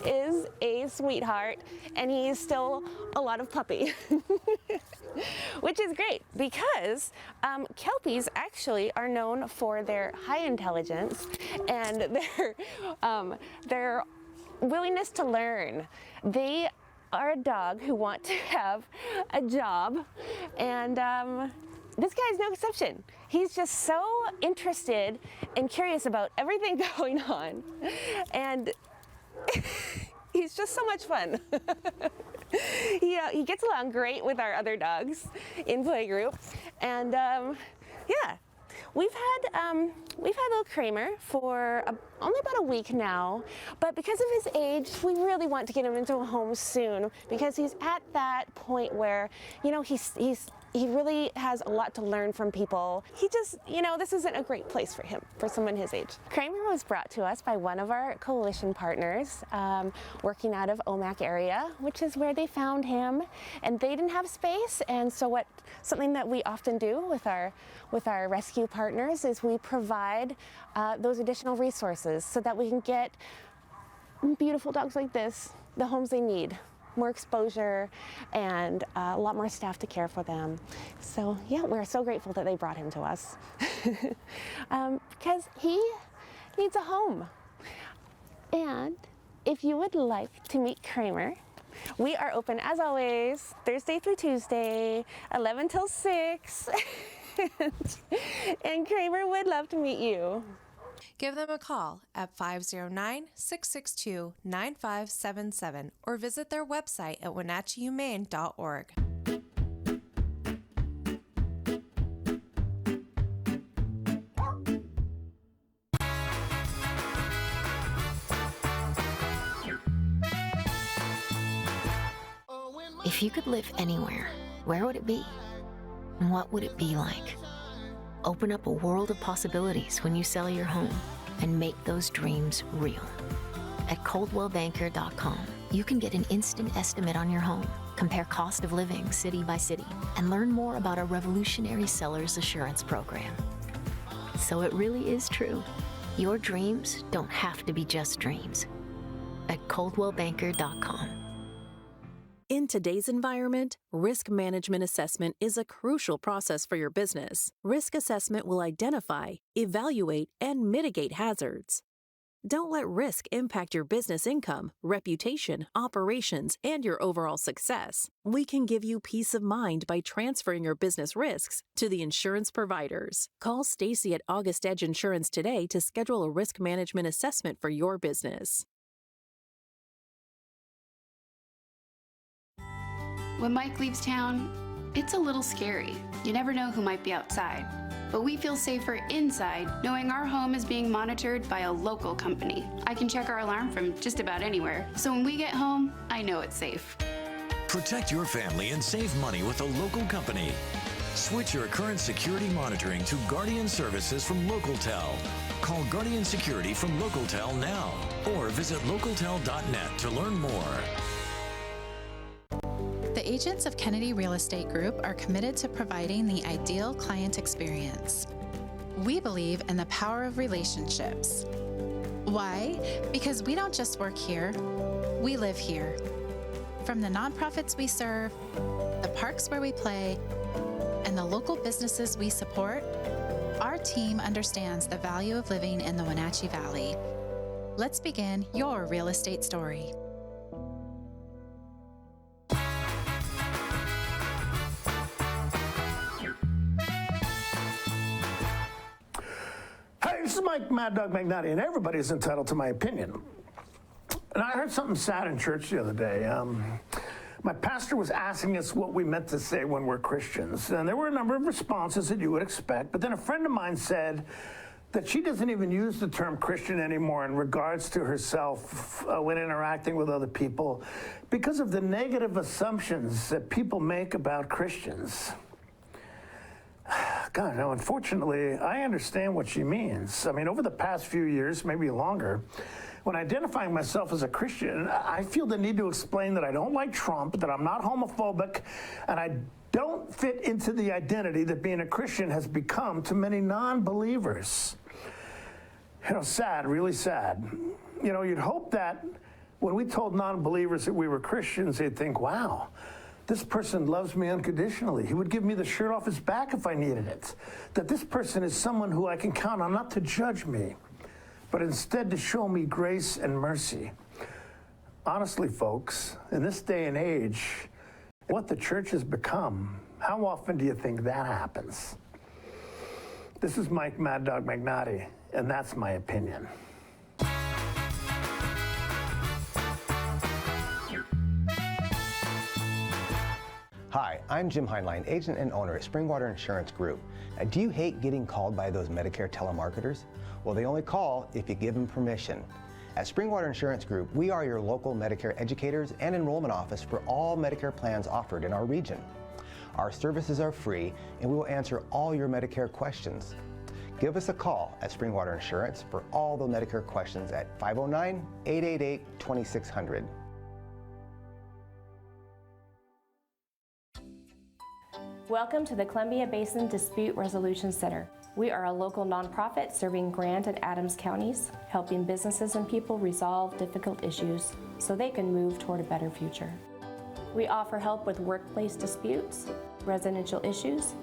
is a sweetheart, and he's still a lot of puppy. Which is great because Kelpies actually are known for their high intelligence and their willingness to learn. They are a dog who want to have a job, and this guy is no exception. He's just so interested and curious about everything going on, and he's just so much fun. He gets along great with our other dogs in playgroup, and yeah, we've had little Kramer for only about a week now, but because of his age, we really want to get him into a home soon because he's at that point where, you know, he really has a lot to learn from people. He just, you know, this isn't a great place for him, for someone his age. Kramer was brought to us by one of our coalition partners working out of Omak area, which is where they found him, and they didn't have space. And so something that we often do with our rescue partners is we provide those additional resources so that we can get beautiful dogs like this the homes they need. More exposure and a lot more staff to care for them. So yeah, we're so grateful that they brought him to us because he needs a home. And if you would like to meet Kramer, we are open as always, Thursday through Tuesday, 11 till 6. And Kramer would love to meet you. Give them a call at 509-662-9577 or visit their website at wenatcheehumane.org. If you could live anywhere, where would it be? And what would it be like? Open up a world of possibilities when you sell your home and make those dreams real. At coldwellbanker.com, you can get an instant estimate on your home, compare cost of living city by city, and learn more about our revolutionary seller's assurance program. So it really is true. Your dreams don't have to be just dreams. At coldwellbanker.com. In today's environment, risk management assessment is a crucial process for your business. Risk assessment will identify, evaluate, and mitigate hazards. Don't let risk impact your business income, reputation, operations, and your overall success. We can give you peace of mind by transferring your business risks to the insurance providers. Call Stacy at August Edge Insurance today to schedule a risk management assessment for your business. When Mike leaves town, it's a little scary. You never know who might be outside. But we feel safer inside knowing our home is being monitored by a local company. I can check our alarm from just about anywhere. So when we get home, I know it's safe. Protect your family and save money with a local company. Switch your current security monitoring to Guardian Services from LocalTel. Call Guardian Security from LocalTel now or visit localtel.net to learn more. The agents of Kennedy Real Estate Group are committed to providing the ideal client experience. We believe in the power of relationships. Why? Because we don't just work here, we live here. From the nonprofits we serve, the parks where we play, and the local businesses we support, our team understands the value of living in the Wenatchee Valley. Let's begin your real estate story. This is Mike Mad Dog Magnotti, and everybody's entitled to my opinion. And I heard something sad in church the other day. My pastor was asking us what we meant to say when we're Christians, and there were a number of responses that you would expect, but then a friend of mine said that she doesn't even use the term Christian anymore in regards to herself when interacting with other people because of the negative assumptions that people make about Christians. God, now, unfortunately, I understand what she means. I mean, over the past few years, maybe longer, When identifying myself as a Christian, I feel the need to explain that I don't like Trump, that I'm not homophobic, and I don't fit into the identity that being a Christian has become to many non-believers. You know, sad, really sad. You know, you'd hope that when we told non-believers that we were Christians, they'd think, wow, this person loves me unconditionally. He would give me the shirt off his back if I needed it. That this person is someone who I can count on not to judge me, but instead to show me grace and mercy. Honestly, folks, in this day and age, what the church has become, how often do you think that happens? This is Mike Mad Dog Magnotti, and that's my opinion. Hi, I'm Jim Heinlein, agent and owner at Springwater Insurance Group. Do you hate getting called by those Medicare telemarketers? Well, they only call if you give them permission. At Springwater Insurance Group, we are your local Medicare educators and enrollment office for all Medicare plans offered in our region. Our services are free, and we will answer all your Medicare questions. Give us a call at Springwater Insurance for all the Medicare questions at 509-888-2600. Welcome to the Columbia Basin Dispute Resolution Center. We are a local nonprofit serving Grant and Adams counties, helping businesses and people resolve difficult issues so they can move toward a better future. We offer help with workplace disputes, residential issues,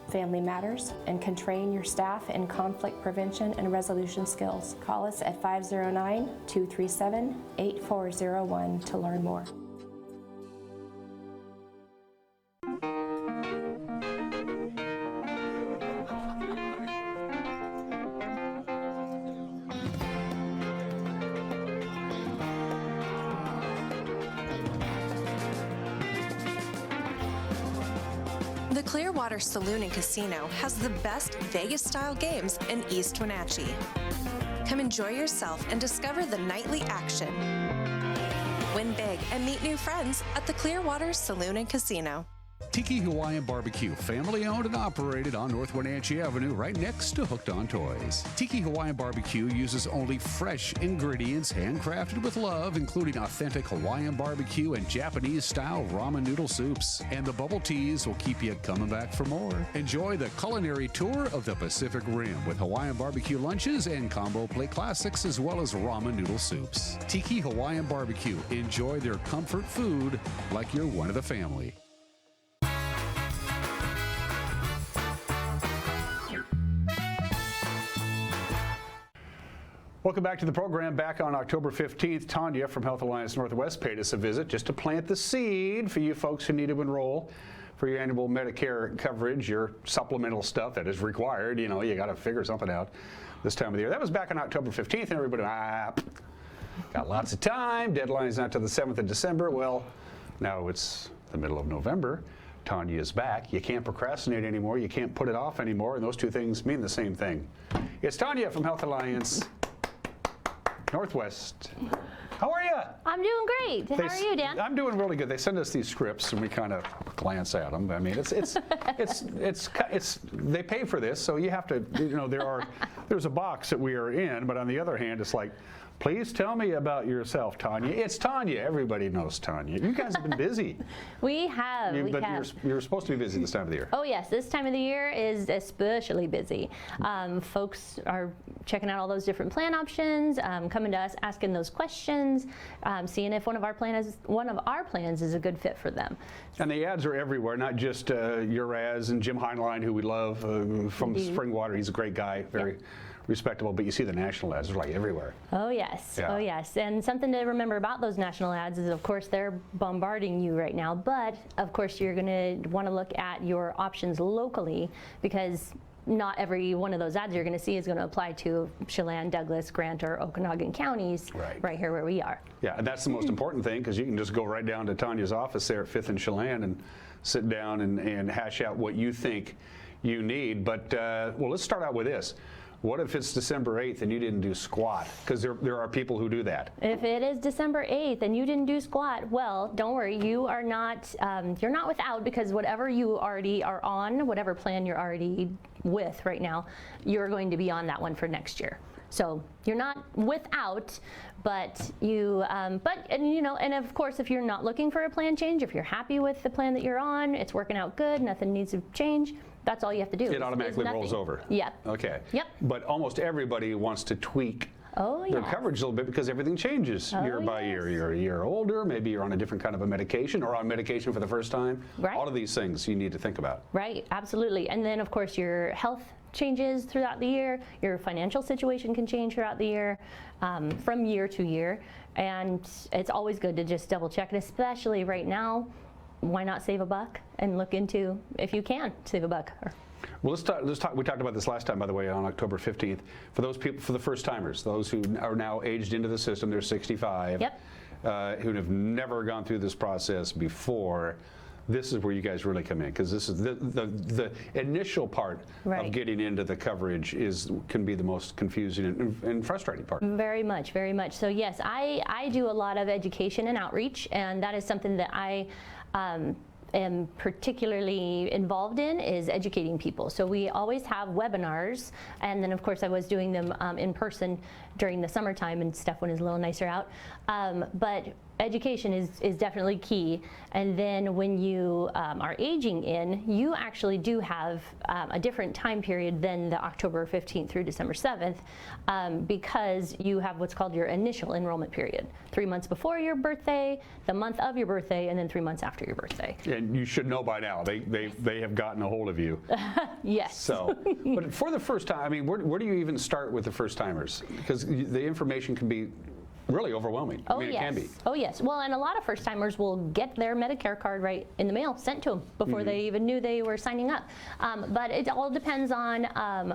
family matters, and can train your staff in conflict prevention and resolution skills. Call us at 509-237-8401 to learn more. The Clearwater Saloon and Casino has the best Vegas-style games in East Wenatchee. Come enjoy yourself and discover the nightly action. Win big and meet new friends at the Clearwater Saloon and Casino. Tiki Hawaiian Barbecue, family owned and operated on North Wenatchee Avenue, right next to Hooked on Toys. Tiki Hawaiian Barbecue uses only fresh ingredients handcrafted with love, including authentic Hawaiian barbecue and Japanese-style ramen noodle soups. And the bubble teas will keep you coming back for more. Enjoy the culinary tour of the Pacific Rim with Hawaiian barbecue lunches and combo plate classics, as well as ramen noodle soups. Tiki Hawaiian Barbecue. Enjoy their comfort food like you're one of the family. Welcome back to the program. Back on October 15th, Tanya from Health Alliance Northwest paid us a visit just to plant the seed for you folks who need to enroll for your annual Medicare coverage, your supplemental stuff that is required. You know, you got to figure something out this time of the year. That was back on October 15th, and everybody, got lots of time. Deadline's not till the 7th of December. Well, now it's the middle of November. Tanya is back. You can't procrastinate anymore. You can't put it off anymore, and those two things mean the same thing. It's Tanya from Health Alliance Northwest. How are you? I'm doing great. How are you, Dan? I'm doing really good. They send us these scripts and we kind of glance at them. I mean, it's they pay for this, so you have to, you know, there's a box that we are in, but on the other hand, it's like, please tell me about yourself, Tanya. It's Tanya. Everybody knows Tanya. You guys have been busy. We have. You're supposed to be busy this time of the year. Oh, yes. This time of the year is especially busy. Folks are checking out all those different plan options, coming to us, asking those questions, seeing if one of our plans is a good fit for them. And the ads are everywhere, not just your ads and Jim Heinlein, who we love from Springwater. He's a great guy, very respectable, but you see the national ads, they're like everywhere. Oh yes, yeah. Oh yes. And something to remember about those national ads is, of course, they're bombarding you right now, but of course you're gonna wanna look at your options locally, because not every one of those ads you're gonna see is gonna apply to Chelan, Douglas, Grant, or Okanagan counties, right here where we are. Yeah, and that's the most important thing, because you can just go right down to Tanya's office there at 5th and Chelan and sit down and hash out what you think you need. But, well, let's start out with this. What if it's December 8th and you didn't do squat? Because there are people who do that. If it is December 8th and you didn't do squat, well, don't worry, you are not, you're not without, because whatever you already are on, whatever plan you're already with right now, you're going to be on that one for next year. So you're not without, but you, and of course, if you're not looking for a plan change, if you're happy with the plan that you're on, it's working out good, nothing needs to change, that's all you have to do. It automatically rolls over. Yep. Okay. Yep. But almost everybody wants to tweak their yes. coverage a little bit because everything changes year by year. You're a year older, maybe you're on a different kind of a medication or on medication for the first time. Right. All of these things you need to think about. Right, absolutely. And then of course your health changes throughout the year, your financial situation can change throughout the year, from year to year, and it's always good to just double check, and especially right now, why not save a buck and look into if you can save a buck. Well, let's talk. We talked about this last time, by the way, on October 15th. For those people, for the first timers, those who are now aged into the system, they're 65, yep. Who have never gone through this process before. This is where you guys really come in, because this is the initial part of getting into the coverage can be the most confusing and frustrating part. Very much, very much. So yes, I do a lot of education and outreach, and that is something that I am particularly involved in, is educating people. So we always have webinars, and then of course I was doing them in person during the summertime and stuff when it's a little nicer out. But education is definitely key, and then when you are aging in, you actually do have a different time period than the October 15th through December 7th, because you have what's called your initial enrollment period. 3 months before your birthday, the month of your birthday, and then 3 months after your birthday. And you should know by now, they have gotten a hold of you. Yes. So, but for the first time, I mean, where do you even start with the first timers? Because the information can be really overwhelming. Oh, I mean, yes. It can be. Oh, yes. Well, and a lot of first-timers will get their Medicare card right in the mail sent to them before they even knew they were signing up. But it all depends on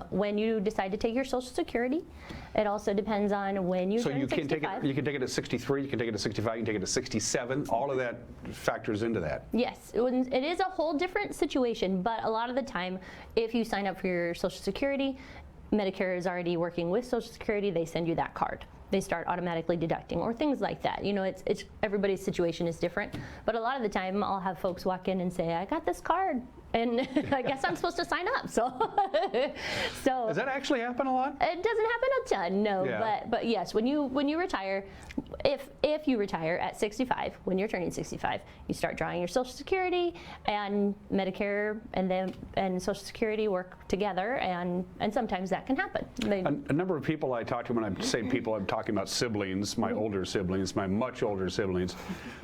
when you decide to take your Social Security. It also depends on when you turn 65. You can take it at 63, you can take it at 65, you can take it at 67. All of that factors into that. Yes, it is a whole different situation, but a lot of the time, if you sign up for your Social Security, Medicare is already working with Social Security, they send you that card. They start automatically deducting, or things like that. You know, it's everybody's situation is different, but a lot of the time I'll have folks walk in and say, I got this card, and I guess I'm supposed to sign up. So does that actually happen a lot? It doesn't happen a ton, no. Yeah. But yes, when you retire, if you retire at 65, when you're turning 65, you start drawing your Social Security, and Medicare and Social Security work together, and sometimes that can happen. A number of people I talk to, when I'm saying people, I'm talking about siblings, my older siblings, my much older siblings.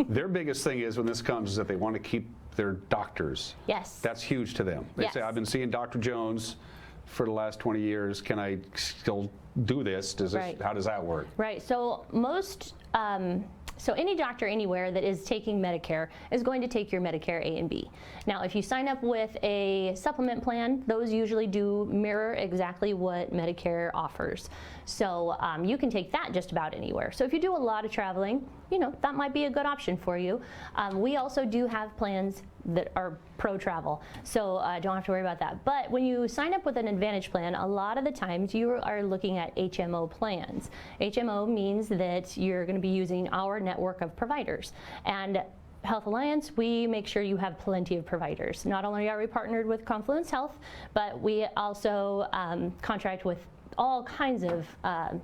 Their biggest thing is when this comes is that they want to keep their doctors. Yes. That's huge to them. They say, I've been seeing Dr. Jones for the last 20 years. Can I still do this? How does that work? Right. So so any doctor anywhere that is taking Medicare is going to take your Medicare A and B. Now, if you sign up with a supplement plan, those usually do mirror exactly what Medicare offers. So you can take that just about anywhere. So if you do a lot of traveling, you know, that might be a good option for you. We also do have plans that are pro-travel, so don't have to worry about that. But when you sign up with an Advantage plan, a lot of the times you are looking at HMO plans. HMO means that you're going to be using our network of providers. And Health Alliance, we make sure you have plenty of providers. Not only are we partnered with Confluence Health, but we also contract with all kinds of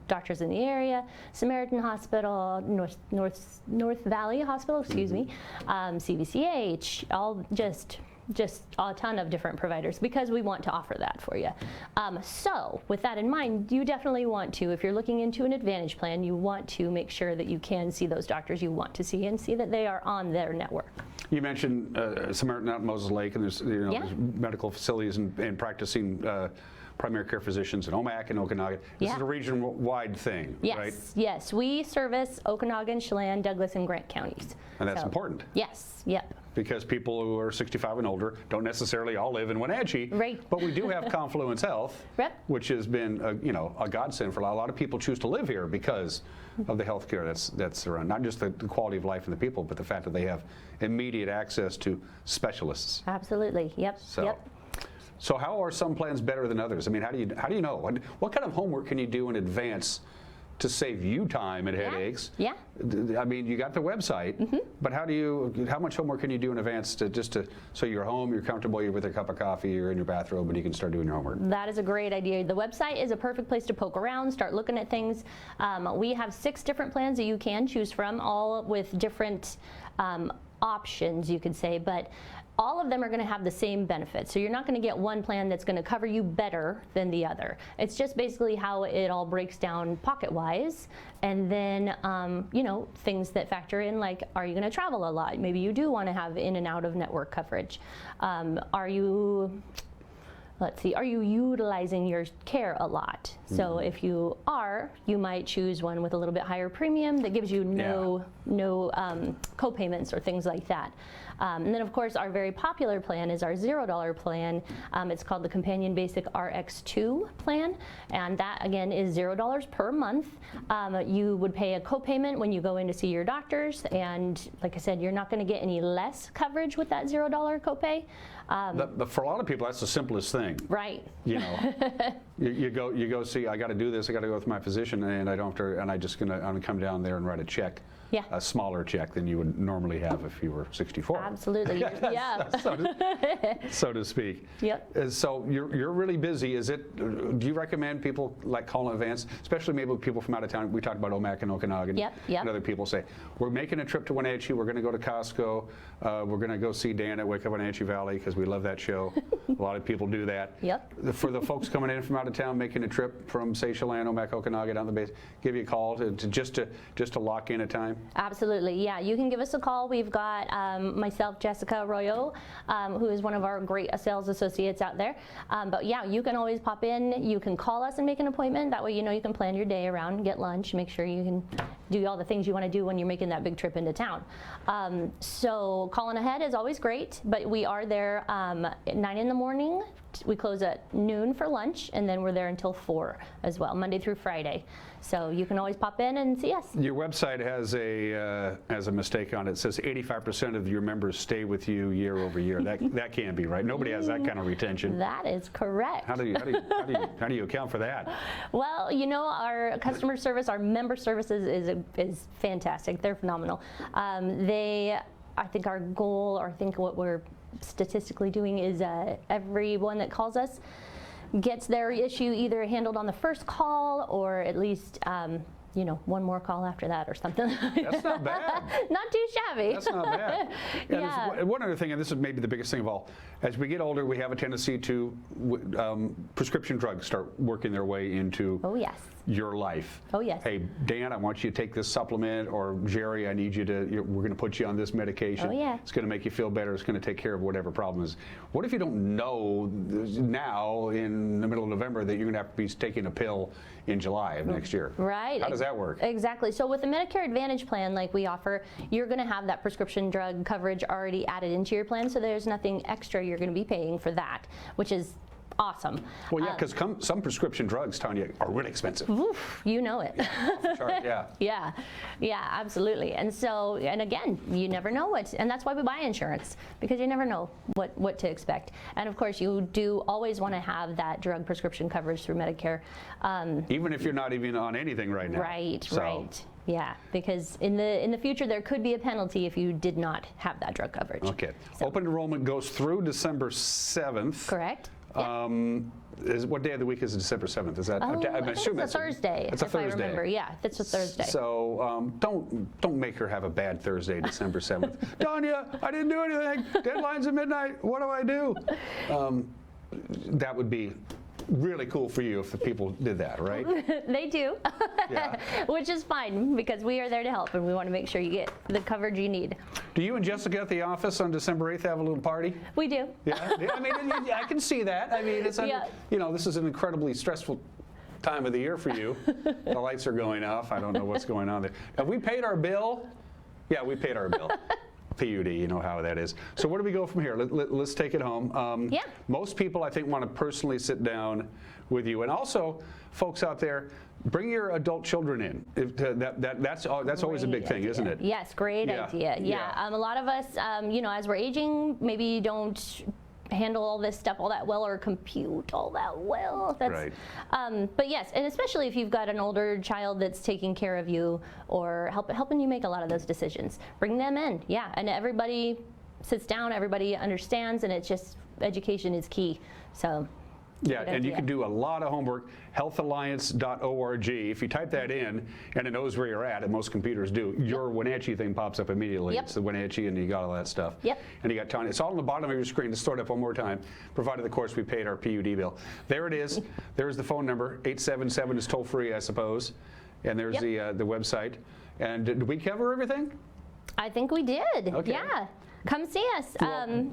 doctors in the area, Samaritan Hospital, North Valley Hospital, excuse me, CVCH, all just a ton of different providers, because we want to offer that for you. So with that in mind, you definitely want to, if you're looking into an Advantage plan, you want to make sure that you can see those doctors you want to see and see that they are on their network. You mentioned Samaritan out in Moses Lake, and there's, there's medical facilities and practicing primary care physicians in Omak and Okanagan. This is a region-wide thing, right? Yes, we service Okanagan, Chelan, Douglas, and Grant counties. And that's important. Yes, yep. Because people who are 65 and older don't necessarily all live in Wenatchee, right? But we do have Confluence Health, which has been a godsend for a lot of people. Choose to live here because of the health care that's around. Not just the quality of life of the people, but the fact that they have immediate access to specialists. Absolutely. Yep. So how are some plans better than others? I mean, how do you know? What kind of homework can you do in advance to save you time and headaches. Yeah. I mean, you got the website, but how much homework can you do in advance so you're home, you're comfortable, you're with a cup of coffee, you're in your bathrobe, and you can start doing your homework? That is a great idea. The website is a perfect place to poke around, start looking at things. We have 6 different plans that you can choose from, all with different options, you could say, but all of them are going to have the same benefits. So you're not going to get one plan that's going to cover you better than the other. It's just basically how it all breaks down pocket-wise. And then, you know, things that factor in, like, are you going to travel a lot? Maybe you do want to have in and out of network coverage. Are you utilizing your care a lot? So if you are, you might choose one with a little bit higher premium that gives you no co-payments or things like that. And then, of course, our very popular plan is our $0 plan. It's called the Companion Basic RX2 plan, and that, again, is $0 per month. You would pay a co-payment when you go in to see your doctors, and like I said, you're not going to get any less coverage with that $0 copay. But for a lot of people, that's the simplest thing. Right. You know, you go see, I got to do this, I got to go with my physician, and I don't have to, and I'm gonna come down there and write a check. Yeah. A smaller check than you would normally have if you were 64. Absolutely. Yeah. so to speak. Yep. So you're really busy. Do you recommend people like call in advance, especially maybe people from out of town? We talked about Omak and Okanagan. Yep. And other people say, we're making a trip to Wenatchee. We're going to go to Costco. We're going to go see Dan at Wake Up Wenatchee Valley because we love that show. A lot of people do that. Yep. For the folks coming in from out of town, making a trip from, say, Chelan, Omak, Okanagan down the base, give you a call just to lock in a time. Absolutely, yeah. You can give us a call. We've got myself, Jessica Arroyo, who is one of our great sales associates out there. But yeah, you can always pop in. You can call us and make an appointment. That way, you know, you can plan your day around, get lunch, make sure you can do all the things you want to do when you're making that big trip into town. So calling ahead is always great, but we are there at 9 in the morning. We close at noon for lunch, and then we're there until 4 as well, Monday through Friday. So you can always pop in and see us. Your website has a mistake on it. It says 85% of your members stay with you year over year. That can't be right. Nobody has that kind of retention. That is correct. How do you account for that? Well, you know, our customer service, our member services is fantastic. They're phenomenal. I think our goal, or I think what we're statistically doing is everyone that calls us gets their issue either handled on the first call or at least you know, one more call after that or something. That's not bad. Not too shabby. That's not bad. Yeah. One other thing, and this is maybe the biggest thing of all, as we get older, we have a tendency to prescription drugs start working their way into your life. Oh, yes. Hey, Dan, I want you to take this supplement, or Jerry, I need you to, we're going to put you on this medication. Oh, yeah. It's going to make you feel better. It's going to take care of whatever problem is. What if you don't know now in the middle of November that you're going to have to be taking a pill in July of next year? Right. How does that work? Exactly. So with the Medicare Advantage plan like we offer, you're going to have that prescription drug coverage already added into your plan, so there's nothing extra you're going to be paying for that, which is awesome. Well, yeah, because some prescription drugs, Tanya, are really expensive. Oof, you know it. Off the chart, yeah. Yeah, absolutely. And so, and again, you never know and that's why we buy insurance, because you never know what to expect. And of course, you do always want to have that drug prescription coverage through Medicare. Even if you're not even on anything right now. Right. Yeah, because in the future there could be a penalty if you did not have that drug coverage. Okay. So. Open enrollment goes through December 7th. Correct. What day of the week is December 7th? Is that? I think it's a Thursday. It's a Thursday. I remember. Yeah, it's a Thursday. So don't make her have a bad Thursday, December 7th. Tanya, I didn't do anything. Deadline's at midnight. What do I do? That would be really cool for you if the people did that, right? They do. Yeah. Which is fine, because we are there to help and we want to make sure you get the coverage you need. Do you and Jessica at the office on December 8th have a little party? We do. Yeah, I mean, I can see that. I mean, it's you know, this is an incredibly stressful time of the year for you. The lights are going off. I don't know what's going on there. Have we paid our bill? Yeah, we paid our bill. PUD, you know how that is. So where do we go from here? Let's take it home. Most people, I think, want to personally sit down with you. And also, folks out there, bring your adult children in. That's always a big thing, isn't it? Yes, great idea. Yeah. A lot of us, you know, as we're aging, maybe don't handle all this stuff all that well or compute all that well. That's, right. But yes, and especially if you've got an older child that's taking care of you or helping you make a lot of those decisions, bring them in. Yeah, and everybody sits down, everybody understands, and it's just education is key. So. Yeah, and you can do a lot of homework. Healthalliance.org. If you type that in, and it knows where you're at, and most computers do, your Wenatchee thing pops up immediately. It's the Wenatchee, and you got all that stuff. Yep. And you got Tanya. It's all on the bottom of your screen. Let's throw it up one more time, provided, of course, we paid our PUD bill. There it is. There's the phone number. 877 is toll-free, I suppose. And there's the website. And did we cover everything? I think we did. Okay. Yeah. Come see us.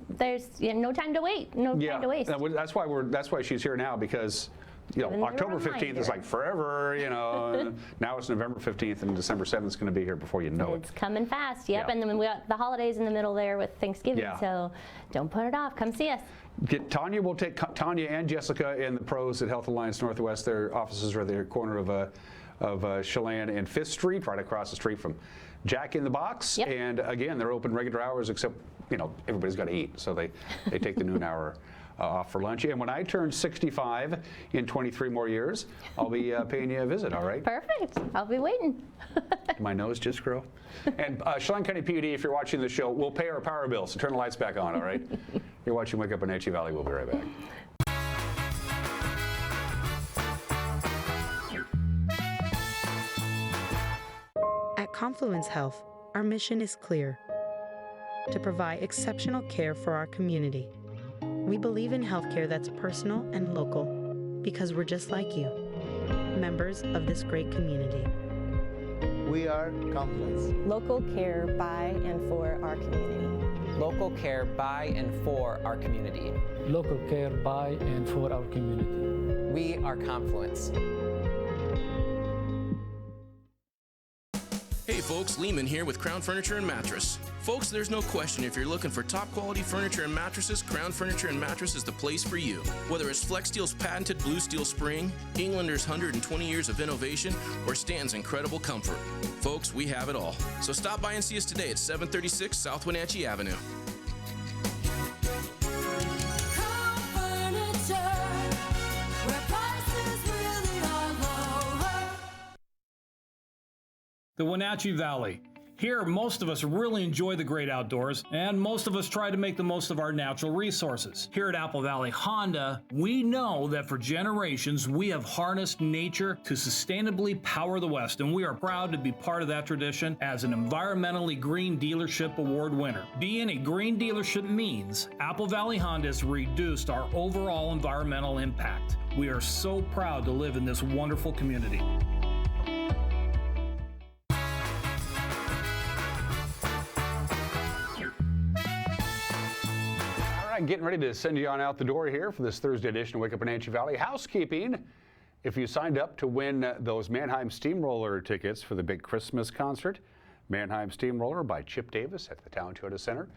There's no time to wait. No time to waste. That's why she's here now, because October 15th is like forever, and now it's November 15th, and December 7th is going to be here before you know it. It's coming fast. Yep. And then we got the holidays in the middle there with Thanksgiving. So don't put it off. Come see us. Tanya will take Tanya and Jessica and the pros at Health Alliance Northwest. Their offices are at the corner of Chelan and 5th Street, right across the street from Jack in the Box. And again, they're open regular hours, except everybody's got to eat, so they take the noon hour off for lunch. And when I turn 65 in 23 more years, I'll be paying you a visit. All right? Perfect. I'll be waiting. My nose just grow. And Chelan County PUD, if you're watching the show, we'll pay our power bill, so turn the lights back on. All right? You're watching Wake Up Wenatchee Valley. We'll be right back. At Confluence Health, our mission is clear: to provide exceptional care for our community. We believe in healthcare that's personal and local because we're just like you, members of this great community. We are Confluence. Local care by and for our community. Local care by and for our community. Local care by and for our community. We are Confluence. Hey folks, Lehman here with Crown Furniture and Mattress. Folks, there's no question if you're looking for top quality furniture and mattresses, Crown Furniture and Mattress is the place for you. Whether it's Flex Steel's patented blue steel spring, Englander's 120 years of innovation, or Stan's incredible comfort. Folks, we have it all. So stop by and see us today at 736 South Wenatchee Avenue. The Wenatchee Valley. Here, most of us really enjoy the great outdoors, and most of us try to make the most of our natural resources. Here at Apple Valley Honda, we know that for generations, we have harnessed nature to sustainably power the West, and we are proud to be part of that tradition as an Environmentally Green Dealership Award winner. Being a green dealership means Apple Valley Honda has reduced our overall environmental impact. We are so proud to live in this wonderful community. Getting ready to send you on out the door here for this Thursday edition of Wake Up Wenatchee Valley. Housekeeping, if you signed up to win those Mannheim Steamroller tickets for the big Christmas concert, Mannheim Steamroller by Chip Davis at the Town Toyota Center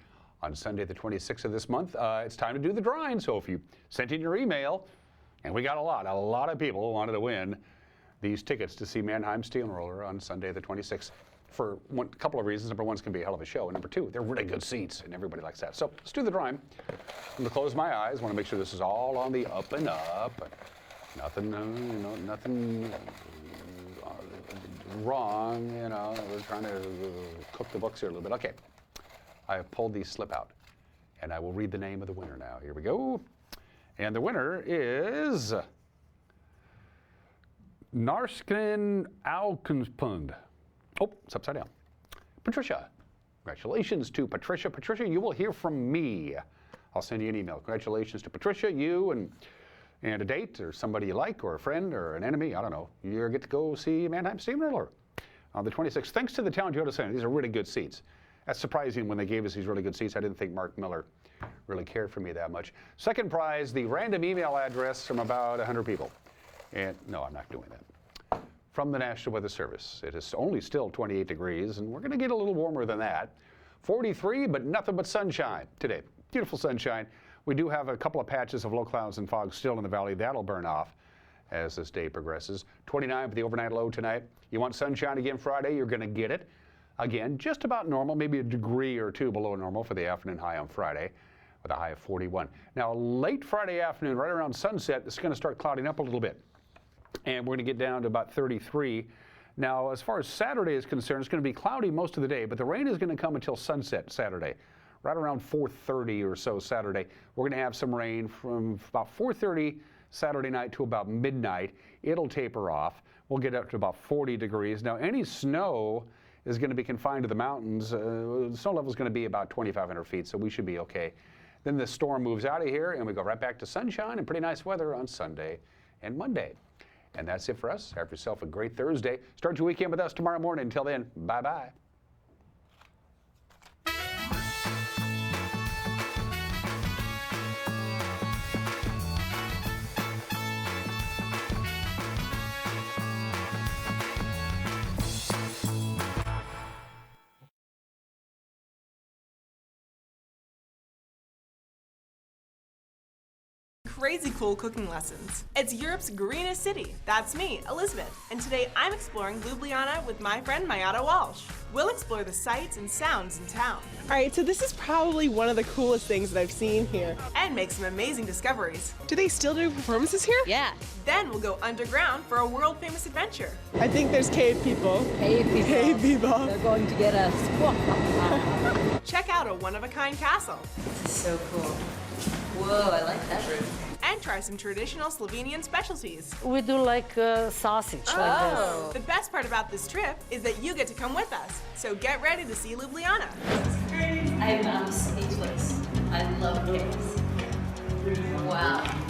on Sunday the 26th of this month, it's time to do the drawing. So if you sent in your email, and we got a lot of people wanted to win these tickets to see Mannheim Steamroller on Sunday the 26th. For a couple of reasons. Number one, it's going to be a hell of a show. And number two, they're really good seats, and everybody likes that. So let's do the drawing. I'm going to close my eyes. want to make sure this is all on the up and up. Nothing, nothing wrong. We're trying to cook the books here a little bit. Okay. I have pulled the slip out, and I will read the name of the winner now. Here we go. And the winner is Narsken Alkenspund. Oh, it's upside down. Patricia. Congratulations to Patricia. Patricia, you will hear from me. I'll send you an email. Congratulations to Patricia, you and a date or somebody you like or a friend or an enemy. I don't know. You get to go see Mannheim Steamroller on the 26th. Thanks to the Town Toyota Center. These are really good seats. That's surprising when they gave us these really good seats. I didn't think Mark Miller really cared for me that much. Second prize, the random email address from about 100 people. And no, I'm not doing that. From the National Weather Service. It is only still 28 degrees, and we're going to get a little warmer than that. 43, but nothing but sunshine today. Beautiful sunshine. We do have a couple of patches of low clouds and fog still in the valley. That'll burn off as this day progresses. 29 for the overnight low tonight. You want sunshine again Friday, you're going to get it. Again, just about normal, maybe a degree or two below normal for the afternoon high on Friday. with a high of 41. Now, late Friday afternoon, right around sunset, it's going to start clouding up a little bit. And we're going to get down to about 33. Now, as far as Saturday is concerned, it's going to be cloudy most of the day, but the rain is going to come until sunset Saturday. Right around 4:30 or so Saturday, we're going to have some rain from about 4:30 Saturday night to about midnight. It'll taper off. We'll get up to about 40 degrees. Now, any snow is going to be confined to the mountains. The snow level is going to be about 2,500 feet, so we should be okay. Then the storm moves out of here, and we go right back to sunshine and pretty nice weather on Sunday and Monday. And that's it for us. Have yourself a great Thursday. Start your weekend with us tomorrow morning. Until then, bye-bye. Crazy cool cooking lessons. It's Europe's greenest city. That's me, Elizabeth. And today I'm exploring Ljubljana with my friend Mayada Walsh. We'll explore the sights and sounds in town. All right, so this is probably one of the coolest things that I've seen here. And make some amazing discoveries. Do they still do performances here? Yeah. Then we'll go underground for a world-famous adventure. I think there's cave people. Cave people. Cave people. They're going to get us. Check out a one-of-a-kind castle. This is so cool. Whoa, I like that room. And try some traditional Slovenian specialties. We do like sausage like this. The best part about this trip is that you get to come with us. So get ready to see Ljubljana. I'm speechless. I love caves. Wow.